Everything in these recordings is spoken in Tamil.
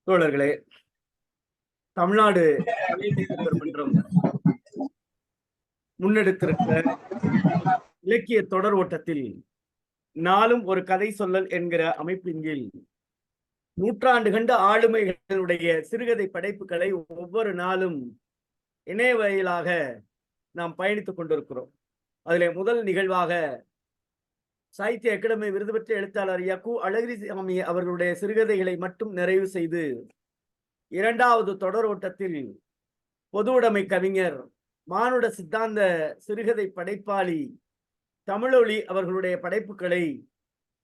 தோழர்களே, தமிழ்நாடு கலை இலக்கிய மன்றம் முன்னெடுத்திருக்கிற இலக்கிய தொடர் ஓட்டத்தில் நாளும் ஒரு கதை சொல்லல் என்கிற அமைப்பின் கீழ் நூற்றாண்டு கண்ட ஆளுமைகளுடைய சிறுகதை படைப்புகளை ஒவ்வொரு நாளும் இணைய வழியிலாக நாம் பயணித்துக் கொண்டிருக்கிறோம். அதிலே முதல் நிகழ்வாக சாகித்ய அகாடமி விருது பெற்ற எழுத்தாளர் யகு அழகிரிசாமி அவர்களுடைய சிறுகதைகளை மட்டும் நிறைவு செய்து, இரண்டாவது தொடர் ஓட்டத்தில் பொது உடைமை கவிஞர், மானுட சித்தாந்த சிறுகதை படைப்பாளி தமிழொலி அவர்களுடைய படைப்புகளை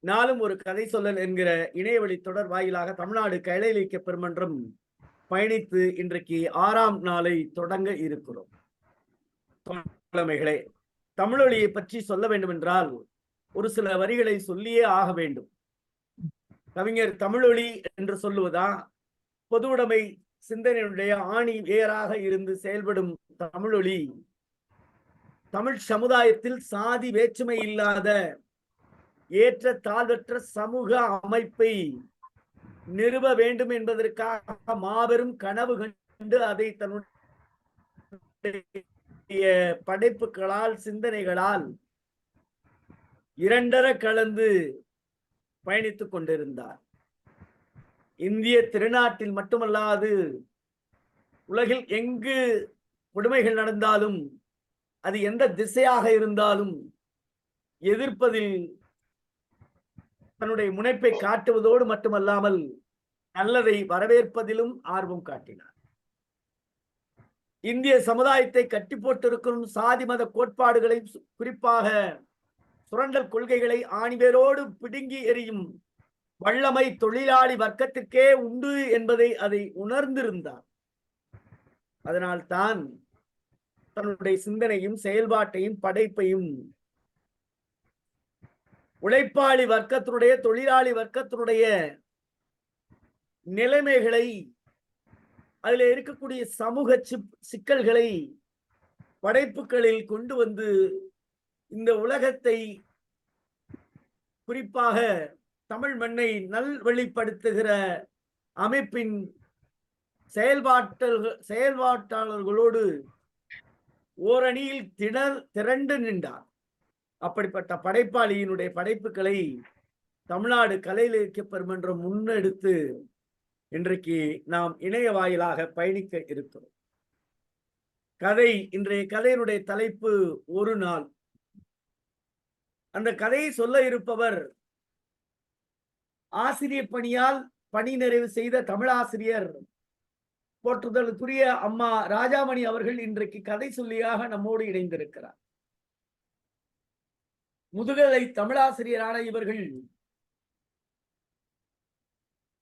நாளும் ஒரு கதை சொல்லல் என்கிற இணையவழி தொடர் வாயிலாக தமிழ்நாடு கலை இலக்கிய பெருமன்றம் பயணித்து இன்றைக்கு 6ஆம் நாளை தொடங்க இருக்கிறோம். தோழமைகளே, தமிழொலியை பற்றி சொல்ல வேண்டும் என்றால் ஒரு சில வரிகளை சொல்லியே ஆக வேண்டும். கவிஞர் தமிழொலி என்று சொல்லுவதா, பொது உடைமை சிந்தனையுடைய ஆணி வேராக இருந்து செயல்படும் தமிழொலி தமிழ் சமுதாயத்தில் சாதி வேற்றுமை இல்லாத ஏற்ற தாழ்வற்ற சமூக அமைப்பை நிறுவ வேண்டும் என்பதற்காக மாபெரும் கனவு கண்டு அதை தன்னுடைய படைப்புகளால் சிந்தனைகளால் இரண்டர கலந்து பயணித்துக் கொண்டிருந்தார். இந்திய திருநாட்டில் மட்டுமல்லாது உலகில் எங்கு கொடுமைகள் நடந்தாலும், அது எந்த திசையாக இருந்தாலும் எதிர்ப்பதில் தன்னுடைய முனைப்பை காட்டுவதோடு மட்டுமல்லாமல் நல்லதை வரவேற்பதிலும் ஆர்வம் காட்டினார். இந்திய சமுதாயத்தை கட்டி போட்டிருக்கும் சாதி மத கோட்பாடுகளை, குறிப்பாக சுரண்டல் கொள்கைகளை ஆணிவேரோடு பிடுங்கி எறியும் வல்லமை தொழிலாளி வர்க்கத்திற்கே உண்டு என்பதை அதை உணர்ந்திருந்தார். அதனால் தான் தன்னுடைய சிந்தனையும் செயல்பாட்டையும் படைப்பையும் உழைப்பாளி வர்க்கத்தினுடைய, தொழிலாளி வர்க்கத்தினுடைய நிலைமைகளை, அதில் இருக்கக்கூடிய சமூக சிக்கல்களை படைப்புகளில் கொண்டு வந்து இந்த உலகத்தை, குறிப்பாக தமிழ் மண்ணை நல்வழிப்படுத்துகிற அமைப்பின் செயல்பாட்டாளர்களோடு ஓரணியில் திரண்டு நின்றார். அப்படிப்பட்ட படைப்பாளியினுடைய படைப்புகளை தமிழ்நாடு கலை இலக்கிய பெருமன்றம் முன்னெடுத்து இன்றைக்கு நாம் இணைய வாயிலாக பயணிக்க இருக்கிறோம். இன்றைய கதையினுடைய தலைப்பு ஒரு நாள். அந்த கதையை சொல்ல இருப்பவர் ஆசிரியர் பணியால் பணி நிறைவு செய்த தமிழாசிரியர் போற்றுதலுக்குரிய அம்மா ராஜாமணி அவர்கள் இன்றைக்கு கதை சொல்லியாக நம்மோடு இணைந்திருக்கிறார். முதுகலை தமிழாசிரியரான இவர்கள்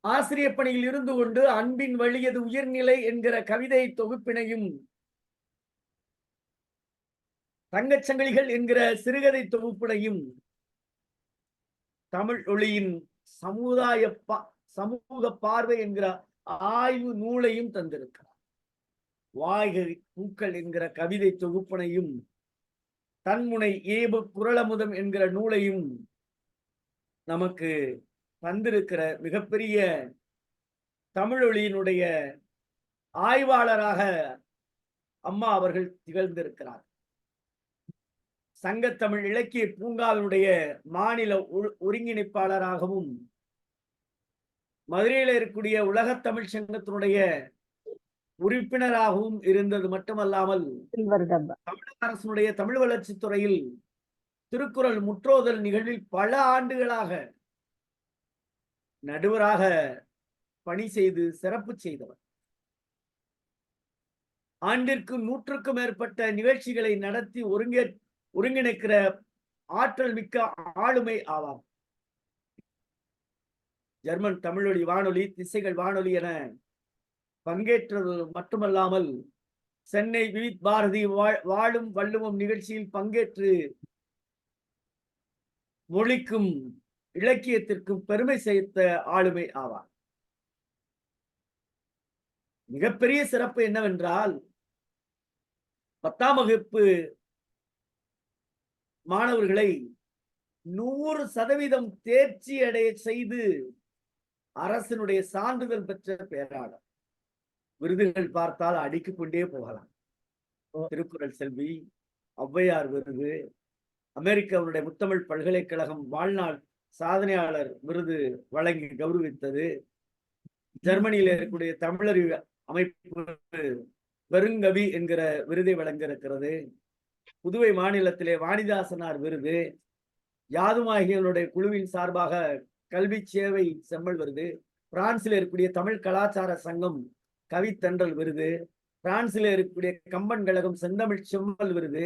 ஆசிரியர் பணியில் இருந்து கொண்டு அன்பின் வழியது உயர்நிலை என்கிற கவிதை தொகுப்பினையும், தங்கச்சங்கிலிகள் என்கிற சிறுகதை தொகுப்பினையும், தமிழ் ஒளியின் சமூக பார்வை என்கிற ஆய்வு நூலையும் தந்திருக்கிறார். வாய்கை பூக்கள் என்கிற கவிதை தொகுப்பினையும், தன்முனை ஏபு குரலமுதம் என்கிற நூலையும் நமக்கு தந்திருக்கிற மிகப்பெரிய தமிழொலியினுடைய ஆய்வாளராக அம்மா அவர்கள் திகழ்ந்திருக்கிறார். சங்கத்தமிழ் இலக்கிய பூங்காவினுடைய மாநில ஒருங்கிணைப்பாளராகவும், மதுரையில் இருக்கக்கூடிய உலகத் தமிழ் சங்கத்தினுடைய உறுப்பினராகவும் இருந்தது மட்டுமல்லாமல், தமிழக அரசுடைய தமிழ் வளர்ச்சி துறையில் திருக்குறள் முற்றோதல் நிகழ்வில் பல ஆண்டுகளாக நடுவராக பணி செய்து சிறப்பு செய்தவர். ஆண்டிற்கு 100க்கும் மேற்பட்ட நிகழ்ச்சிகளை நடத்தி ஒருங்கிணைக்கிற ஆற்றல் மிக்க ஆளுமை ஆவார். ஜெர்மன் தமிழொலி வானொலி, திசைகள் வானொலி என பங்கேற்றது மட்டுமல்லாமல், சென்னை விவித் பாரதி வாழும் வள்ளுவம் நிகழ்ச்சியில் பங்கேற்று மொழிக்கும் இலக்கியத்திற்கும் பெருமை சேர்த்த ஆளுமை ஆவார். மிகப்பெரிய சிறப்பு என்னவென்றால், 10ஆம் வகுப்பு மாணவர்களை 100% தேர்ச்சி அடைய செய்து அரசினுடைய சான்றிதழ் பெற்ற பேராளர். விருதுகள் பார்த்தால் அடுக்கிக் கொண்டே போகலாம். திருக்குறள் செல்வி, ஔவையார் விருது, அமெரிக்காவுடைய முத்தமிழ் பல்கலைக்கழகம் வாழ்நாள் சாதனையாளர் விருது வழங்கி கௌரவித்தது. ஜெர்மனியில் இருக்கக்கூடிய தமிழறிவு அமைப்பு பெருங்கவி என்கிற விருதை வழங்க இருக்கிறது. புதுவை மாநிலத்திலே வாணிதாசனார் விருது, யாதுமாகிகளுடைய குழுவின் சார்பாக கல்வி சேவை செம்மல் விருது, பிரான்சில் இருக்கக்கூடிய தமிழ் கலாச்சார சங்கம் கவித்தன்றல் விருது, பிரான்சில் இருக்கக்கூடிய கம்பன் கழகம் செந்தமிழ் செம்மல் விருது,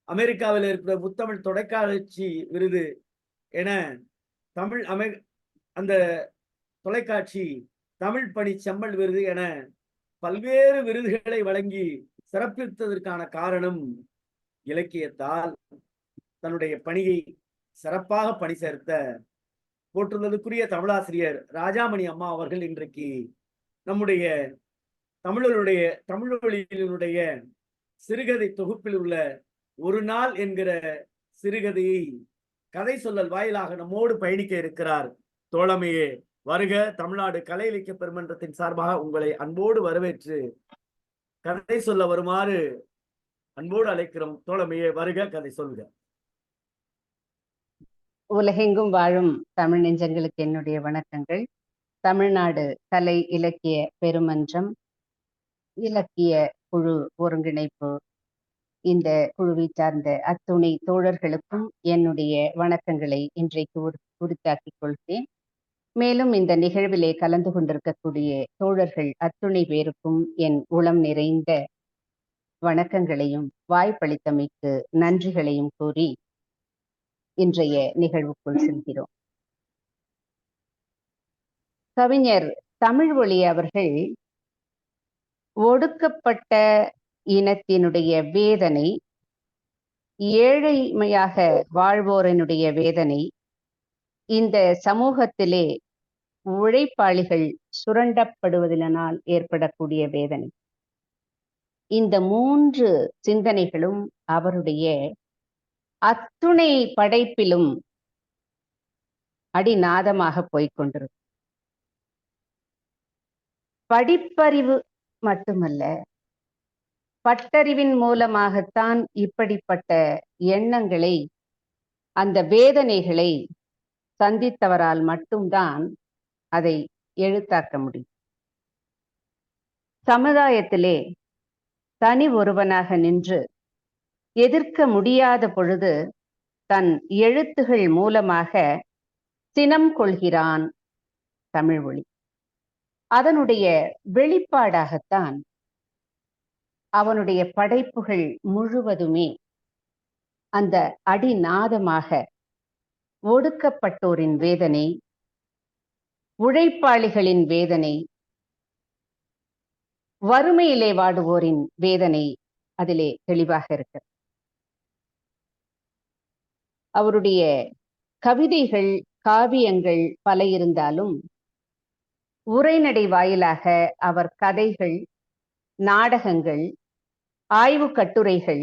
அமெரிக்காவில் இருக்கிற முத்தமிழ் தொலைக்காட்சி விருது என தமிழ் அந்த தொலைக்காட்சி தமிழ் பணி செம்மல் விருது என பல்வேறு விருதுகளை வழங்கி சிறப்பித்ததற்கான காரணம் இலக்கியத்தால் தன்னுடைய பணியை சிறப்பாக பணி சேர்த்த போற்றுள்ளதுக்குரிய தமிழாசிரியர் ராஜாமணி அம்மா அவர்கள் இன்றைக்கு நம்முடைய தமிழொலியினுடைய சிறுகதை தொகுப்பில் உள்ள ஒரு நாள் என்கிற சிறுகதையை கதை சொல்லல் வாயிலாக நம்மோடு பயணிக்க இருக்கிறார். தோழமையே வருக. தமிழ்நாடு கலை இலக்கிய பெருமன்றத்தின் சார்பாக உங்களை அன்போடு வரவேற்று கதை சொல்ல வருமாறு அன்போடு அழைக்கிறோம். தோழமையே வருக, கதை சொல்லுக. உலகெங்கும் வாழும் தமிழ் நெஞ்சங்களுக்கு என்னுடைய வணக்கங்கள். தமிழ்நாடு கலை இலக்கிய பெருமன்றம் இலக்கிய குழு ஒருங்கிணைப்பு இந்த குழுவை சார்ந்த அத்துணை தோழர்களுக்கும் என்னுடைய வணக்கங்களை இன்றைக்கு உரித்தாக்கிக் கொள்கிறேன். மேலும் இந்த நிகழ்விலே கலந்து கொண்டிருக்கக்கூடிய தோழர்கள் அத்துணை பேருக்கும் என் உளம் நிறைந்த வணக்கங்களையும் வாய்ப்பளித்தமைக்கு நன்றிகளையும் கூறி இன்றைய நிகழ்வுக்குள் செல்கிறோம். கவிஞர் தமிழ்வொலி அவர்கள் ஒடுக்கப்பட்ட இனத்தினுடைய வேதனை, ஏழைமையாக வாழ்வோரனுடைய வேதனை, இந்த சமூகத்திலே உழைப்பாளிகள் சுரண்டப்படுவதனால் ஏற்படக்கூடிய வேதனை, இந்த 3 சிந்தனைகளும் அவருடைய அத்துணை படைப்பிலும் அடிநாதமாக போய்கொண்டிருக்கும். படிப்பறிவு மட்டுமல்ல, பட்டறிவின் மூலமாகத்தான் இப்படிப்பட்ட எண்ணங்களை, அந்த வேதனைகளை சந்தித்தவரால் மட்டும்தான் அதை எழுத்தாக்க முடியும். சமுதாயத்திலே தனி ஒருவனாக நின்று எதிர்க்க முடியாத பொழுது தன் எழுத்துகள் மூலமாக சினம் கொள்கிறான் தமிழ்வொலி. அதனுடைய வெளிப்பாடாகத்தான் அவனுடைய படைப்புகள் முழுவதுமே அந்த அடிநாதமாக ஒடுக்கப்பட்டோரின் வேதனை, உழைப்பாளிகளின் வேதனை, வறுமையிலே வாடுவோரின் வேதனை அதிலே தெளிவாக இருக்கிறது. அவருடைய கவிதைகள், காவியங்கள் பல இருந்தாலும் உரைநடை வாயிலாக அவர் கதைகள், நாடகங்கள், ஆய்வு கட்டுரைகள்,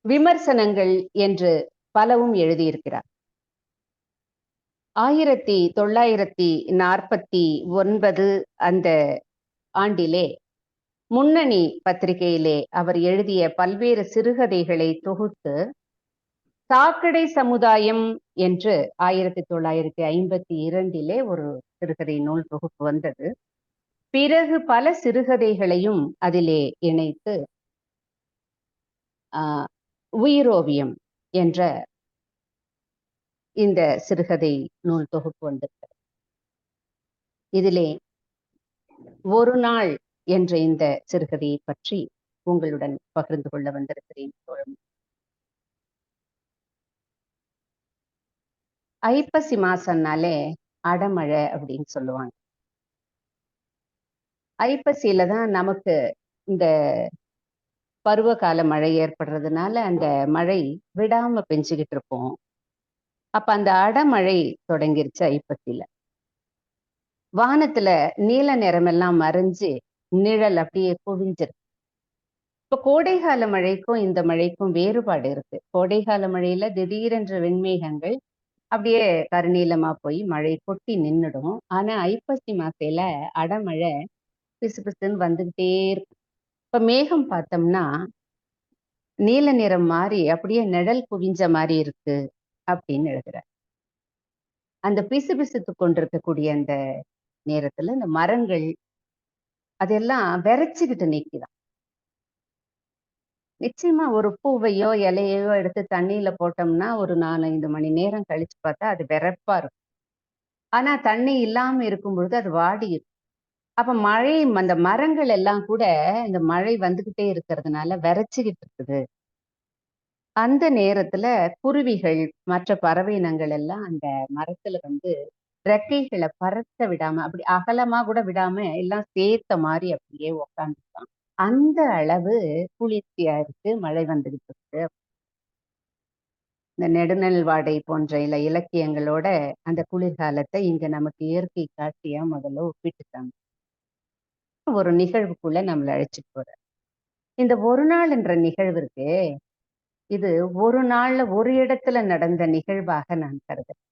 விமர்சனங்கள் என்று பலவும் எழுதியிருக்கிறார். 1949 அந்த ஆண்டிலே முன்னணி பத்திரிகையிலே அவர் எழுதிய பல்வேறு சிறுகதைகளை தொகுத்து சாக்கடை சமுதாயம் என்று 1952 ஒரு சிறுகதை நூல் தொகுப்பு வந்தது. பிறகு பல சிறுகதைகளையும் அதிலே இணைத்து உயிரோவியம் என்ற இந்த சிறுகதை நூல் தொகுப்பு வந்திருக்கிறது. இதிலே ஒரு நாள் என்ற இந்த சிறுகதையை பற்றி உங்களுடன் பகிர்ந்து கொள்ள வந்திருக்கிறேன். ஐப்பசி மாசம்னாலே அடமழை அப்படின்னு சொல்லுவாங்க. ஐப்பசியில தான் நமக்கு இந்த பருவகால மழை ஏற்படுறதுனால அந்த மழை விடாம பெஞ்சுக்கிட்டு இருப்போம். அப்ப அந்த அடமழை தொடங்கிருச்சு ஐப்பசியில. வானத்துல நீல நிறமெல்லாம் மறைஞ்சு நிழல் அப்படியே குவிஞ்சிருக்கு. இப்ப கோடைகால மழைக்கும் இந்த மழைக்கும் வேறுபாடு இருக்கு. கோடைகால மழையில திடீரென்ற வெண்மேகங்கள் அப்படியே கருநீலமா போய் மழை கொட்டி நின்னுடும். ஆனா ஐப்பசி மாசையில அடமழை பிசுபிசுன்னு வந்துகிட்டே இருக்கும். இப்ப மேகம் பார்த்தோம்னா நீல நிறம் மாறி அப்படியே நிழல் குவிஞ்ச மாதிரி இருக்கு அப்படின்னு எழுதுறார். அந்த பிசுபிசுத்து கொண்டிருக்கக்கூடிய அந்த நேரத்துல இந்த மரங்கள் அதெல்லாம் விரைச்சுக்கிட்டு நிக்குதாம். நிச்சயமா ஒரு பூவையோ இலையையோ எடுத்து தண்ணியில போட்டோம்னா ஒரு 4-5 மணி நேரம் கழிச்சு பார்த்தா அது வெறப்பா இருக்கும். ஆனா தண்ணி இல்லாம இருக்கும் பொழுது அது வாடி இருக்கும். அப்ப மழை அந்த மரங்கள் எல்லாம் கூட இந்த மழை வந்துகிட்டே இருக்கிறதுனால விரைச்சுக்கிட்டு இருக்குது. அந்த நேரத்துல குருவிகள் மற்ற பறவை இனங்கள் எல்லாம் அந்த மரத்துல வந்து ரெக்கைகளை பறக்க விடாம அப்படி அகலமா கூட விடாம எல்லாம் சேர்த்த மாதிரி அப்படியே உக்காந்துருக்கான். அந்த அளவு குளிர்ச்சியா இருக்கு, மழை வந்துகிட்டு இருக்கு. இந்த நெடுநல் வாடை போன்ற இலக்கியங்களோட அந்த குளிர்காலத்தை இங்க நமக்கு இயற்கை காட்சியா முதல்ல ஒப்பிட்டுட்டாங்க. ஒரு நிகழ்வுக்குள்ள நம்மளை அழைச்சிட்டு போறார். இந்த ஒரு நாள் என்ற நிகழ்வு இருக்கே, இது ஒரு நாள்ல ஒரு இடத்துல நடந்த நிகழ்வாக நான் கருதுறேன்.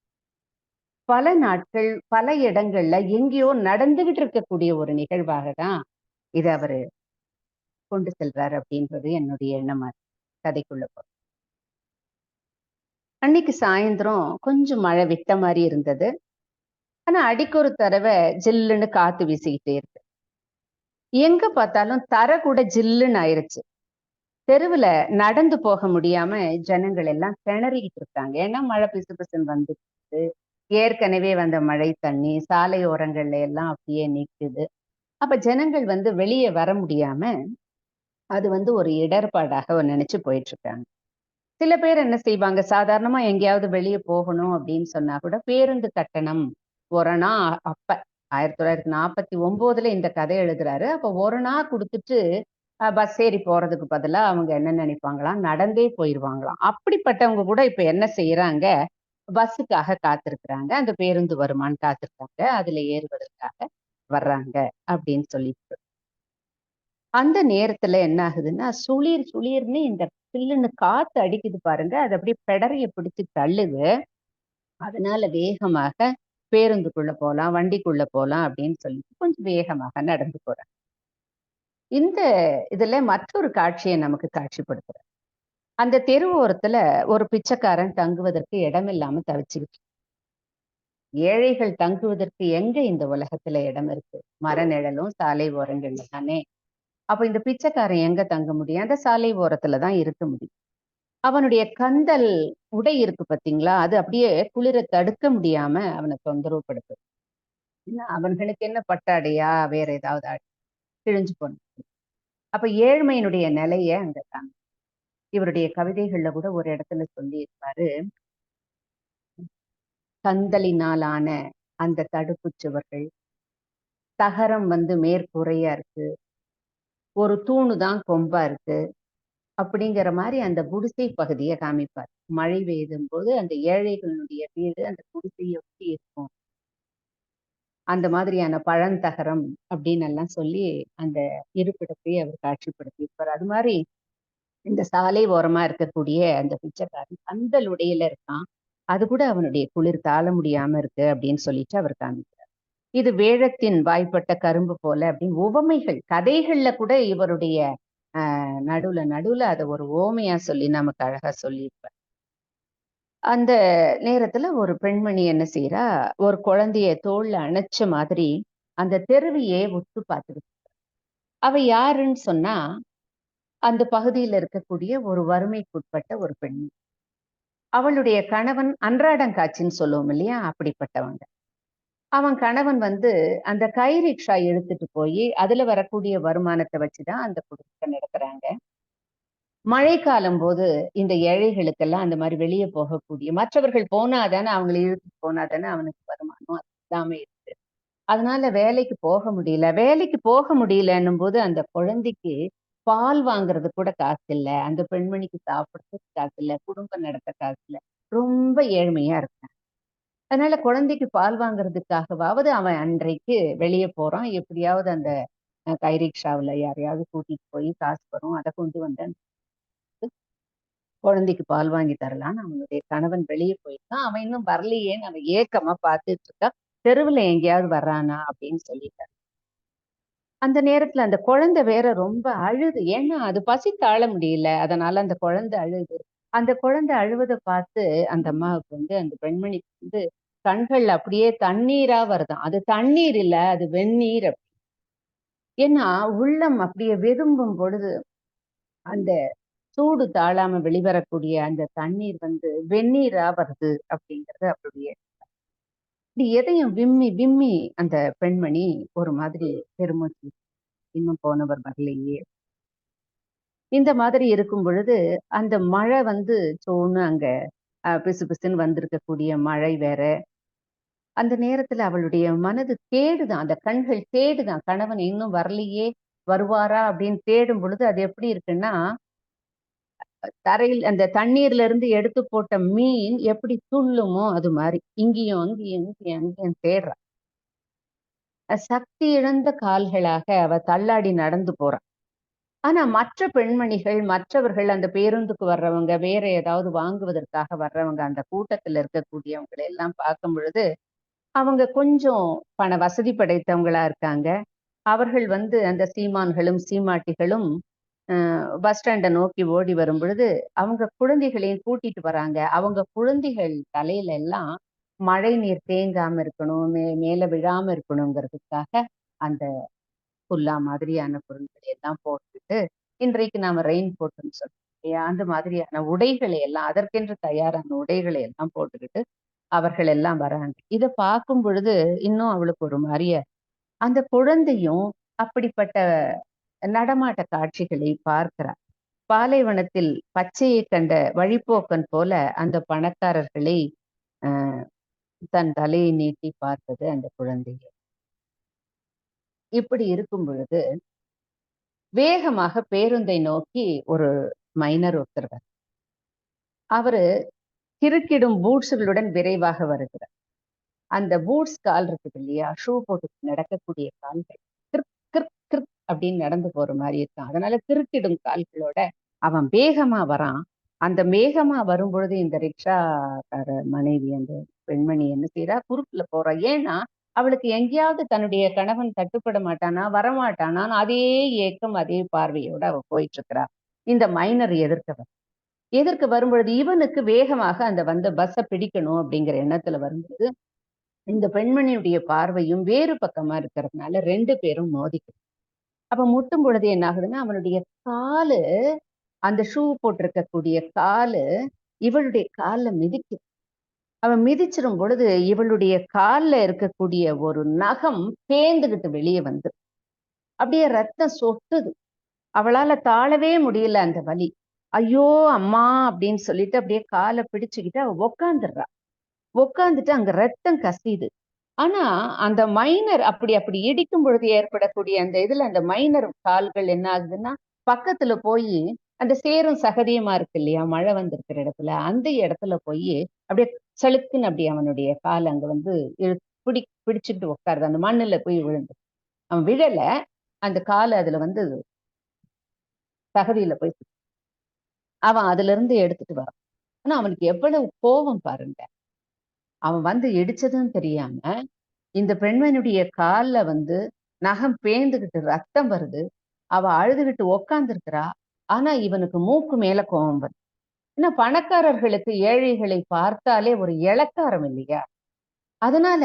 பல நாட்கள் பல இடங்கள்ல எங்கேயோ நடந்துகிட்டு இருக்கக்கூடிய ஒரு நிகழ்வாக தான் இதை அவரு கொண்டு செல்றாரு அப்படின்றது என்னுடைய எண்ணமா இருக்கு. கதைக்குள்ள போ அன்னைக்கு சாயந்தரம் கொஞ்சம் மழை விட்ட மாதிரி இருந்தது. ஆனா அடிக்கு ஒரு தடவை ஜில்லுன்னு காத்து வீசிக்கிட்டே இருக்கு. எங்க பார்த்தாலும் தரை கூட ஜில்லுன்னு ஆயிருச்சு. தெருவுல நடந்து போக முடியாம ஜனங்கள் எல்லாம் திணறிக்கிட்டு இருக்காங்க. ஏன்னா மழை பிசு பிசுன்னு வந்துச்சு. ஏற்கனவே வந்த மழை தண்ணி சாலை ஓரங்கள்ல எல்லாம் அப்படியே நிக்குது. அப்ப ஜனங்கள் வந்து வெளியே வர முடியாம அது வந்து ஒரு இடர்பாடாக நினைச்சு போயிட்டு இருக்காங்க. சில பேர் என்ன செய்வாங்க, சாதாரணமா எங்கேயாவது வெளியே போகணும் அப்படின்னு சொன்னா கூட பேருந்து கட்டணம் ஒரணா அப்ப 1949 இந்த கதை எழுதுறாரு. அப்ப ஒரணா கொடுத்துட்டு பஸ் ஏறி போறதுக்கு பதிலா அவங்க என்ன நினைப்பாங்களாம், நடந்தே போயிருவாங்களாம். அப்படிப்பட்டவங்க கூட இப்ப என்ன செய்யறாங்க, பஸ்ஸுக்காக காத்திருக்கிறாங்க. அந்த பேருந்து வருமான்னு காத்திருக்காங்க. அதுல ஏறுவதற்காக வர்றாங்க அப்படின்னு சொல்லிட்டு அந்த நேரத்துல என்ன ஆகுதுன்னா சுளீர் சுளீர்னு இந்த சில்லுன்னு காத்து அடிக்குது பாருங்க. அது அப்படியே பெடரிய பிடிச்சு தள்ளுது. அதனால வேகமாக பேருந்துக்குள்ள போலாம், வண்டிக்குள்ள போலாம் அப்படின்னு சொல்லிட்டு கொஞ்சம் வேகமாக நடந்து போறாங்க. இந்த இதுல மற்றொரு காட்சியை நமக்கு காட்சிப்படுத்துறார். அந்த தெரு ஓரத்துல ஒரு பிச்சைக்காரன் தங்குவதற்கு இடமில்லாம தவிச்சுக்கிட்டு ஏழைகள் தங்குவதற்கு எங்க இந்த உலகத்துல இடம் இருக்கு? மர நிழலும் சாலை ஓரங்கள்ல தானே. அப்ப இந்த பிச்சைக்காரன் எங்க தங்க முடியும்? அந்த சாலை ஓரத்துல தான் இருக்க முடியும். அவனுடைய கந்தல் உடை இருக்கு பாத்தீங்களா, அது அப்படியே குளிர தடுக்க முடியாம அவனை தொந்தரவு படுத்துது. ஏன்னா அவன்களுக்கு என்ன பட்டாடையா வேற ஏதாவது கிழிஞ்சு போன. அப்ப ஏழ்மையினுடைய நிலைய அங்க தாங்க. இவருடைய கவிதைகள்ல கூட ஒரு இடத்துல சொல்லி இருப்பாரு, கந்தலினாலான அந்த தடுப்பு சுவர்கள், தகரம் வந்து மேற்கூரையா இருக்கு, ஒரு தூணு தான் கொம்பா இருக்கு அப்படிங்கிற மாதிரி அந்த குடிசை பகுதியை காமிப்பார். மழை பெய்யும் போது அந்த ஏழைகளுடைய வீடு அந்த குடிசையை ஒட்டி இருக்கும். அந்த மாதிரியான பழந்தகரம் அப்படின்னு எல்லாம் சொல்லி அந்த இருப்பிடத்தை அவர் காட்சிப்படுத்தி இருப்பார். அது மாதிரி இந்த சாலை ஓரமா இருக்கக்கூடிய அந்த பிச்சைக்காரன் பந்தல் உடையில இருக்கான். அது கூட அவனுடைய குளிர் தாழ முடியாம இருக்கு அப்படின்னு சொல்லிட்டு அவர் காமிக்கிறார். இது வேழத்தின் வாய்ப்பட்ட கரும்பு போல அப்படின்னு உவமைகள் கதைகள்ல கூட இவருடைய நடுவுல நடுவுல அதை ஒரு ஓமையா சொல்லி நமக்கு அழகா சொல்லியிருப்பார். அந்த நேரத்துல ஒரு பெண்மணி என்ன செய்யறா, ஒரு குழந்தைய தோல்ல அணைச்ச மாதிரி அந்த தெருவையே உத்து பார்த்துக்கிட்டு. அவ யாருன்னு சொன்னா, அந்த பகுதியில இருக்கக்கூடிய ஒரு வறுமைக்குட்பட்ட ஒரு பெண். அவளுடைய கணவன் அன்றாடங்காட்சின்னு சொல்லுவோம் இல்லையா, அப்படிப்பட்டவங்க. அவன் கணவன் வந்து அந்த கை ரிக்ஷா எடுத்துட்டு போய் அதுல வரக்கூடிய வருமானத்தை வச்சுதான் அந்த குடும்பத்தை நடத்துறாங்க. மழைக்காலம் போது இந்த ஏழைகளுக்கெல்லாம் அந்த மாதிரி வெளியே போகக்கூடிய மற்றவர்கள் போனாதானே அவங்களை இழுத்துட்டு போனாதானே அவனுக்கு வருமானம் அது எல்லாமே இருக்கு. அதனால வேலைக்கு போக முடியல. வேலைக்கு போக முடியலன்னும் போது அந்த குழந்தைக்கு பால் வாங்குறது கூட காசு இல்ல. அந்த பெண்மணிக்கு சாப்பிடுறதுக்கு காசு இல்ல. குடும்பம் நடத்த காசு இல்ல. ரொம்ப ஏழ்மையா இருக்கான். அதனால குழந்தைக்கு பால் வாங்குறதுக்காகவாவது அவன் அன்றைக்கு வெளியே போறான். எப்படியாவது அந்த கை ரிக்ஷாவுல யாரையாவது கூட்டிட்டு போய் காசு வரும். அதை கொண்டு வந்து குழந்தைக்கு பால் வாங்கி தரலான்னு அவனுடைய கணவன் வெளியே போயிருக்கான். அவன் இன்னும் வரலையேன்னு அவன் ஏக்கமா பார்த்துட்டு இருக்கா. தெருவுல எங்கேயாவது வர்றானா அப்படின்னு சொல்லிட்டான். அந்த நேரத்துல அந்த குழந்தை வேற ரொம்ப அழுது. ஏன்னா அது பசி தாழ முடியல. அதனால அந்த குழந்தை அழுது. அந்த குழந்தை அழுவதை பார்த்து அந்த அம்மாவுக்கு வந்து அந்த பெண்மணிக்கு வந்து கண்கள்ல அப்படியே தண்ணீரா வருதாம். அது தண்ணீர் இல்ல, அது வெந்நீர். ஏன்னா உள்ளம் அப்படியே வெதும்பும் பொழுது அந்த சூடு தாழாம வெளிவரக்கூடிய அந்த தண்ணீர் வந்து வெந்நீரா வருது அப்படிங்கிறது அவருடைய. இப்படி எதையும் விம்மி விம்மி அந்த பெண்மணி ஒரு மாதிரி பெருமூச்சு, இன்னும் போனவர் வரலையே. இந்த மாதிரி இருக்கும் பொழுது அந்த மழை வந்து சோன்னு அங்க பிசு பிசுன்னு வந்திருக்கக்கூடிய மழை வேற. அந்த நேரத்துல அவளுடைய மனது தேடுதான், அந்த கண்கள் தேடுதான், கணவன் இன்னும் வரலையே, வருவாரா அப்படின்னு தேடும் பொழுது அது எப்படி இருக்குன்னா, தரையில் அந்த தண்ணீர்ல இருந்து எடுத்து போட்ட மீன் எப்படி துள்ளுமோ அது மாதிரி இங்கேயும் அங்கேயும் இங்கேயும் அங்கேயும் தேடுறா. சக்தி இழந்த கால்களாக அவ தள்ளாடி நடந்து போறா. ஆனா மற்ற பெண்மணிகள், மற்றவர்கள், அந்த பேருந்துக்கு வர்றவங்க, வேற ஏதாவது வாங்குவதற்காக வர்றவங்க, அந்த கூட்டத்துல இருக்கக்கூடியவங்களை எல்லாம் பார்க்கும் பொழுது அவங்க கொஞ்சம் பண வசதி படைத்தவங்களா இருக்காங்க. அவர்கள் வந்து அந்த சீமான்களும் சீமாட்டிகளும் பஸ் ஸ்டாண்ட நோக்கி ஓடி வரும் பொழுது அவங்க குழந்தைகளையும் கூட்டிட்டு வராங்க. அவங்க குழந்தைகள் தலையில எல்லாம் மழை நீர் தேங்காம இருக்கணும், மேல விழாம இருக்கணுங்கிறதுக்காக அந்த குல்லா மாதிரியான பொருட்களை எல்லாம் போட்டுட்டு, இன்றைக்கு நாம ரெயின் கோட்ன்னு சொல்றோம் இல்லையா? அந்த மாதிரியான உடைகளை எல்லாம் அதற்கென்று தயாரான உடைகளை எல்லாம் போட்டுக்கிட்டு அவர்கள் எல்லாம் வராங்க. இத பார்க்கும் பொழுது இன்னும் அவளுக்கு ஒரு மாரிய அந்த குழந்தையும் அப்படிப்பட்ட நடமாட்ட காட்சிகளை பார்க்கிறார். பாலைவனத்தில் பச்சையை கண்ட வழிப்போக்கன் போல அந்த பணக்காரர்களை தன் தலையை நீட்டி பார்த்தது அந்த குழந்தை. இப்படி இருக்கும் பொழுது வேகமாக பேருந்தை நோக்கி ஒரு மைனர் ஒருத்தர். அவரு கிறுக்கிடும் பூட்ஸுகளுடன் விரைவாக வருகிறார். அந்த பூட்ஸ் கால் இருக்குது இல்லையா, ஷூ போட்டு நடக்கக்கூடிய கால்கள் கிறுக் கிறுக் கிறுக் அப்படின்னு நடந்து போற மாதிரி இருக்கான். அதனால கிறுக்கிடும் கால்களோட அவன் வேகமா வரான். அந்த வேகமா வரும் பொழுது இந்த ரிக்ஷாக்கார மனைவி அந்த பெண்மணி என்ன செய்யறா, குறுக்குல போறா. ஏன்னா அவளுக்கு எங்கேயாவது தன்னுடைய கணவன் தட்டுப்பட மாட்டானா, வரமாட்டானான்னு அதே ஏக்கம், அதே பார்வையோட அவ போயிட்டு இருக்கிறா. இந்த மைனர் எதிர்க்க வரும்பொழுது இவனுக்கு வேகமாக அந்த வந்த பஸ்ஸை பிடிக்கணும் அப்படிங்கிற எண்ணத்துல வரும்போது இந்த பெண்மணியுடைய பார்வையும் வேறு பக்கமா இருக்கிறதுனால 2 பேரும் மோதிக்கிறாங்க. அப்ப முட்டும் பொழுது என்ன ஆகுதுன்னா, அவனுடைய காலு, அந்த ஷூ போட்டிருக்கக்கூடிய காலு இவளுடைய கால்ல மிதிக்குது. அவன் மிதிச்சிடும் பொழுது இவளுடைய கால்ல இருக்கக்கூடிய ஒரு நகம் பேந்துகிட்டு வெளியே வந்து அப்படியே ரத்தம் சொட்டுது. அவளால தாழவே முடியல அந்த வலி. ஐயோ அம்மா அப்படின்னு சொல்லிட்டு அப்படியே காலை பிடிச்சுக்கிட்டு அவ உட்காந்துட்டு அங்க ரத்தம் கசியுது. ஆனா அந்த மைனர் அப்படி அப்படி இடிக்கும் பொழுது ஏற்படக்கூடிய அந்த இதுல அந்த மைனர் கால்கள் என்ன ஆகுதுன்னா, பக்கத்துல போய் அந்த சேரும் சகதியுமா இருக்கு இல்லையா, மழை வந்திருக்கிற இடத்துல, அந்த இடத்துல போய் அப்படியே சளுக்குன்னு அப்படி அவனுடைய கால் அங்க வந்து பிடிச்சுட்டு உட்காருது. அந்த மண்ணுல போய் விழுந்து அவன் விழல, அந்த காலை அதுல வந்து சகதியில போய் அவன் அதுல இருந்து எடுத்துட்டு வரான். ஆனா அவனுக்கு எவ்வளவு கோபம் பாருங்க. அவன் வந்து இடிச்சதும் தெரியாம இந்த பெண்மணியுடைய கால்ல வந்து நகம் பேந்துகிட்டு ரத்தம் வருது. அவ அழுதுகிட்டு உக்காந்துருக்கிறா. ஆனா இவனுக்கு மூக்கு மேல கோபம் வருது. ஏன்னா பணக்காரர்களுக்கு ஏழைகளை பார்த்தாலே ஒரு இளக்காரம் இல்லையா? அதனால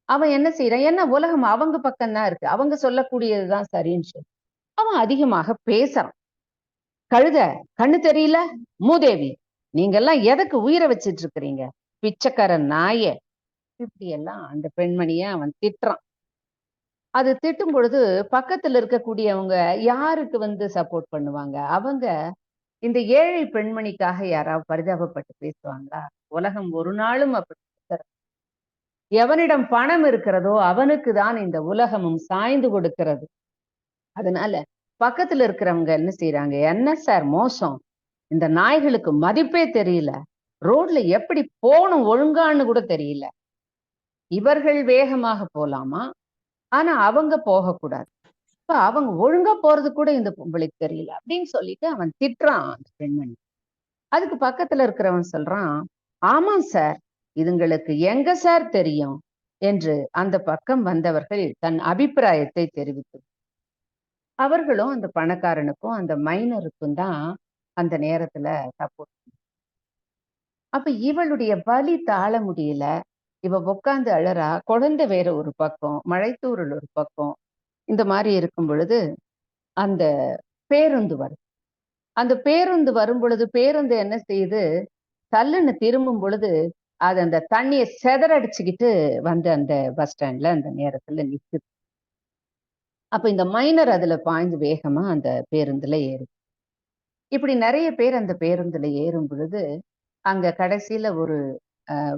அவன் என்ன செய்யறான், ஏன்னா உலகம் அவங்க பக்கம்தான் இருக்கு, அவங்க சொல்லக்கூடியதுதான் சரின்னு சொல்லி அவன் அதிகமாக பேசுறான். கழுத, கண்ணு தெரியல, மூதேவி, நீங்க எல்லாம் எதுக்கு உயிரை வச்சிட்டு இருக்கிறீங்க, பிச்சைக்கார நாய, இப்படி எல்லாம் அந்த பெண்மணிய அவன் திட்டுறான். அது திட்டும் பொழுது பக்கத்துல இருக்கக்கூடியவங்க யாருக்கு வந்து சப்போர்ட் பண்ணுவாங்க? அவங்க இந்த ஏழை பெண்மணிக்காக யாராவது பரிதாபப்பட்டு பேசுவாங்களா? உலகம் ஒரு நாளும் அப்படி இருக்கிறது. எவனிடம் பணம் இருக்கிறதோ அவனுக்கு தான் இந்த உலகமும் சாய்ந்து கொடுக்கிறது. அதனால பக்கத்துல இருக்கிறவங்க என்ன செய்யறாங்க, என்ன சார் மோசம், இந்த நாய்களுக்கு மதிப்பே தெரியல, ரோட்ல எப்படி போகணும் ஒழுங்கான்னு கூட தெரியல, இவர்கள் வேகமாக போலாமா, ஆனா அவங்க போகக்கூடாது, இப்ப அவங்க ஒழுங்கா போறது கூட இந்த பொம்பளைக்கு தெரியல அப்படின்னு சொல்லிட்டு அவன் திட்டுறான் அந்த பெண்மணி. அதுக்கு பக்கத்துல இருக்கிறவன் சொல்றான், ஆமாம் சார், இதுங்களுக்கு எங்க சார் தெரியும் என்று அந்த பக்கம் வந்தவர்கள் தன் அபிப்பிராயத்தை தெரிவித்து அவர்களும் அந்த பணக்காரனுக்கும் அந்த மைனருக்கும் தான் அந்த நேரத்துல சப்போர்ட். அப்ப இவளுடைய வலி தாழ முடியல. இவ உட்கார்ந்து அழறா. குழந்தை வேற ஒரு பக்கம், மழைத்தூறல் ஒரு பக்கம். இந்த மாதிரி இருக்கும் பொழுது அந்த பேருந்து வருது. அந்த பேருந்து வரும் பொழுது பேருந்து என்ன செய்யுது, தள்ளுன்னு திரும்பும் பொழுது அது அந்த தண்ணிய சிதறடிச்சுக்கிட்டு வந்து அந்த பஸ் ஸ்டாண்ட்ல அந்த நேரத்துல நிக்குது. அப்ப இந்த மைனர் அதுல பாய்ந்து வேகமா அந்த பேருந்துல ஏறுது. இப்படி நிறைய பேர் அந்த பேருந்துல ஏறும் பொழுது அங்க கடைசியில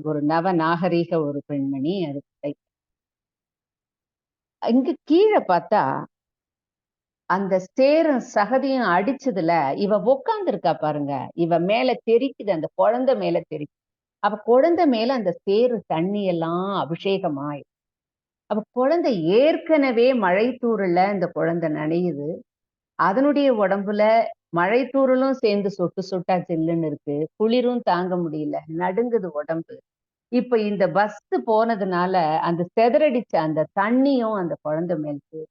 ஒரு நவ நாகரீக ஒரு பெண்மணி அது இங்க கீழே பார்த்தா அந்த சேரும் சகதியும் அடிச்சதுல இவ உக்காந்து இருக்கா பாருங்க, இவ மேல தெறிக்குது, அந்த குழந்தை மேல தெறிக்குது. அவ குழந்தை மேல அந்த சேறு தண்ணி எல்லாம் அபிஷேகமாய். அவ குழந்தை ஏற்கனவே மழை தூறல்ல இந்த குழந்தை நனையுது. அதனுடைய உடம்புல மழை தூறலும் சேர்ந்து சொட்டு சொட்டா ஜில்லுன்னு இருக்கு. குளிரும் தாங்க முடியல, நடுங்குது உடம்பு. இப்ப இந்த பஸ் போனதுனால அந்த சிதறடிச்ச அந்த தண்ணியும் அந்த குழந்தை மேல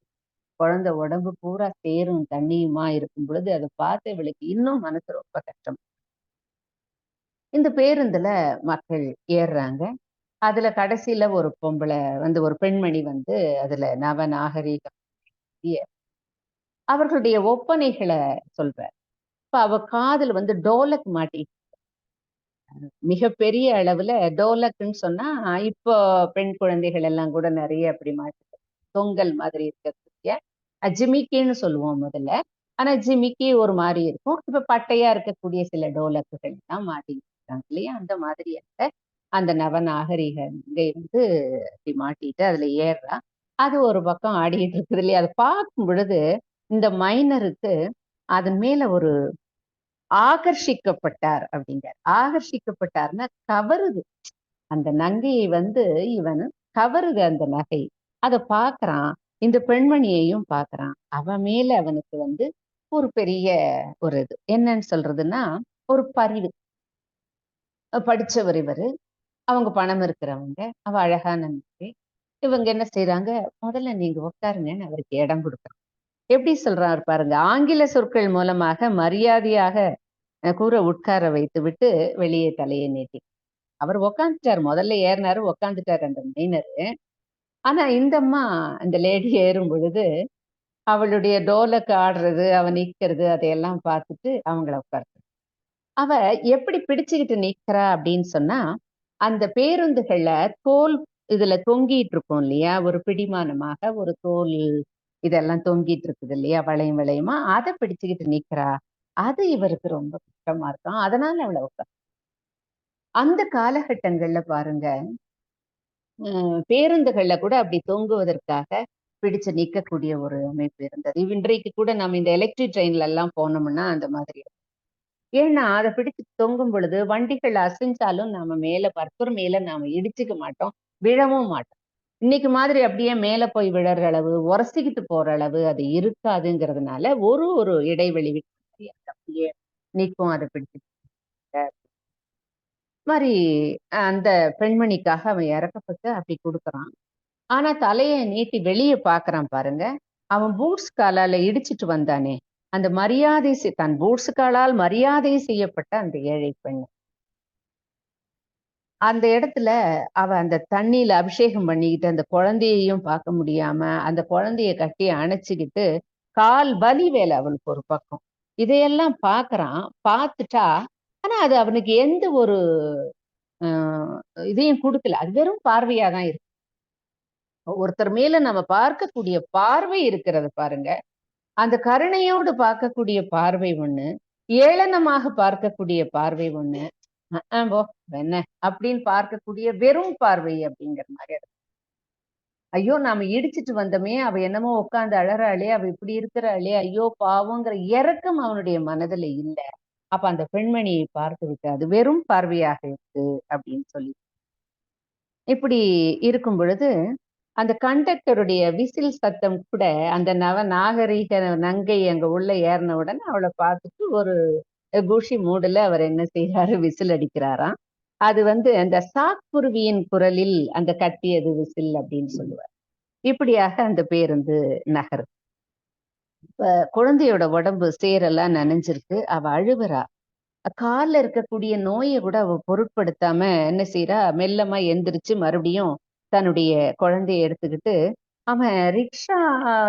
குழந்தை உடம்பு பூரா சேரும் தண்ணியுமா இருக்கும் பொழுது அதை பார்த்து இவளுக்கு இன்னும் மனசு ரொம்ப கஷ்டம். இந்த பேருந்துல மக்கள் ஏறுறாங்க. அதுல கடைசியில ஒரு பொம்பளை வந்து ஒரு பெண்மணி வந்து அதுல நவ நாகரீகம் அவர்களுடைய ஒப்பனைகளை சொல்ற. இப்ப அவ காதுல வந்து டோலக் மாட்டி, மிகப்பெரிய அளவுல டோலக்குன்னு சொன்னா இப்போ பெண் குழந்தைகள் எல்லாம் கூட நிறைய அப்படி மாட்டி தொங்கல் மாதிரி இருக்கக்கூடிய ஜிமிக்கின்னு சொல்லுவோம் முதல்ல. ஆனா ஜிமிக்கி ஒரு மாதிரி இருக்கும். இப்ப பட்டையா இருக்கக்கூடிய சில டோலக்குகள் எல்லாம் மாட்டிருக்காங்க இல்லையா, அந்த மாதிரி அந்த நவநாகரிக வந்து அப்படி மாட்டிட்டு அதுல ஏறுறா. அது ஒரு பக்கம் ஆடிட்டு இருக்குது இல்லையா. அதை பார்க்கும் பொழுது இந்த மைனருக்கு அதன் மேல ஒரு ஆகர்ஷிக்கப்பட்டார் அப்படிங்கிறார். ஆகர்ஷிக்கப்பட்டார்னா கவருது. அந்த நங்கையை வந்து இவன் கவருது அந்த நகை. அதை பார்க்கறான். இந்த பெண்மணியையும் பார்க்கறான். அவன் மேல அவனுக்கு வந்து ஒரு பெரிய ஒரு இது என்னன்னு சொல்றதுன்னா ஒரு பரிவு. படிச்சவர் இவரு, அவங்க பணம் இருக்கிறவங்க, அவ அழகான நங்கை. இவங்க என்ன செய்யறாங்க, முதல்ல நீங்க உட்காருங்கன்னு அவருக்கு இடம் கொடுக்குறாங்க. எப்படி சொல்றாரு பாருங்க, ஆங்கில சொற்கள் மூலமாக மரியாதையாக கூற உட்கார வைத்து விட்டு வெளியே தலையை நீட்டி அவர் உக்காந்துட்டாரு. முதல்ல ஏறினாரு, உக்காந்துட்டாரு அந்த மைனரு. ஆனா இந்த அம்மா அந்த லேடி ஏறும் பொழுது அவளுடைய டோலக்கு ஆடுறது, அவ நிக்கிறது அதையெல்லாம் பார்த்துட்டு அவங்கள உட்கார்ந்து அவ எப்படி பிடிச்சுக்கிட்டு நிக்கிறா அப்படின்னு சொன்னா, அந்த பேருந்துகள்ல தோல் இதுல தொங்கிட்டு இருக்கும் இல்லையா, ஒரு பிடிமானமாக ஒரு தோல் இதெல்லாம் தொங்கிட்டு இருக்குது இல்லையா, வளையம் வளையமா அதை பிடிச்சுக்கிட்டு நிக்கிறா. அது இவருக்கு ரொம்ப கஷ்டமா இருக்கும். அதனால அவளை உட்கார். அந்த காலகட்டங்கள்ல பாருங்க, பேருந்துகள்ல கூட அப்படி தொங்குவதற்காக பிடிச்சு நிற்கக்கூடிய ஒரு அமைப்பு இருந்தது. இன்றைக்கு கூட நம்ம இந்த எலக்ட்ரிக் ட்ரெயின்ல எல்லாம் போனோம்னா அந்த மாதிரி. ஏன்னா அதை பிடிச்சு தொங்கும் பொழுது வண்டிகள் அசைஞ்சாலும் நாம மேல பற்பர் மேல நாம இடிச்சுக்க மாட்டோம், விழவும் மாட்டோம். இன்னைக்கு மாதிரி அப்படியே மேல போய் விழற அளவு உரசிக்கிட்டு போற அளவு அது இருக்காதுங்கிறதுனால ஒரு ஒரு இடைவெளி விட்டு அப்படியே நிற்கும். அதை பிடிச்சு மாதிரி அந்த பெண்மணிக்காக அவன் இறக்கப்பட்டு அப்படி கொடுக்குறான். ஆனா தலைய நீட்டி வெளியே பாக்குறான் பாருங்க. அவன் பூட்ஸ் காலால இடிச்சிட்டு வந்தானே, அந்த மரியாதை தன் பூட்ஸ் காலால் மரியாதை செய்யப்பட்ட அந்த ஏழை பெண். அந்த இடத்துல அவ அந்த தண்ணியில அபிஷேகம் பண்ணிக்கிட்டு அந்த குழந்தையையும் பார்க்க முடியாம அந்த குழந்தைய கட்டி அணைச்சுக்கிட்டு கால் வலி வேலை அவளுக்கு ஒரு பக்கம். இதையெல்லாம் பாக்குறான். பார்த்துட்டா ஆனா அது அவனுக்கு எந்த ஒரு இதையும் கொடுக்கல. அது வெறும் பார்வையா தான் இருக்கு. ஒருத்தர் மேல நம்ம பார்க்கக்கூடிய பார்வை இருக்கிறது பாருங்க. அந்த கருணையோடு பார்க்கக்கூடிய பார்வை ஒண்ணு, ஏளனமாக பார்க்கக்கூடிய பார்வை ஒண்ணு. போ என்ன அப்படின்னு பார்க்கக்கூடிய வெறும் பார்வை அப்படிங்கிற மாதிரி இருக்கு. ஐயோ நாம இடிச்சிட்டு வந்தோமே, அவ என்னமோ உட்கார்ந்து அழறாளே, அவ இப்படி இருக்கிறாளே, ஐயோ பாவங்கிற இரக்கம் அவனுடைய மனதுல இல்ல. அப்ப அந்த பெண்மணியை பார்த்து விட்டு அது வெறும் பார்வையாக இருக்கு அப்படின்னு சொல்லி இப்படி இருக்கும் பொழுது அந்த கண்டக்டருடைய விசில் சத்தம் கூட அந்த நவ நாகரீக நங்கை அங்க உள்ள ஏறின உடனே அவளை பார்த்துட்டு ஒரு குஷி மூடுல அவர் என்ன செய்யறாரு, விசில் அடிக்கிறாராம். அது வந்து அந்த சாக்குருவியின் குரலில் அந்த கத்தியது விசில் அப்படின்னு சொல்லுவார். இப்படியாக அந்த பேருந்து நகரும். குழந்தையோட உடம்பு சேரெல்லாம் நனைஞ்சிருக்கு, அவ அழுவுறா. கால்ல இருக்கக்கூடிய நோயை கூட அவ பொருட்படுத்தாம என்ன செய்யறா, மெல்லமா எந்திரிச்சு மறுபடியும் தன்னுடைய குழந்தைய எடுத்துக்கிட்டு, அவன் ரிக்ஷா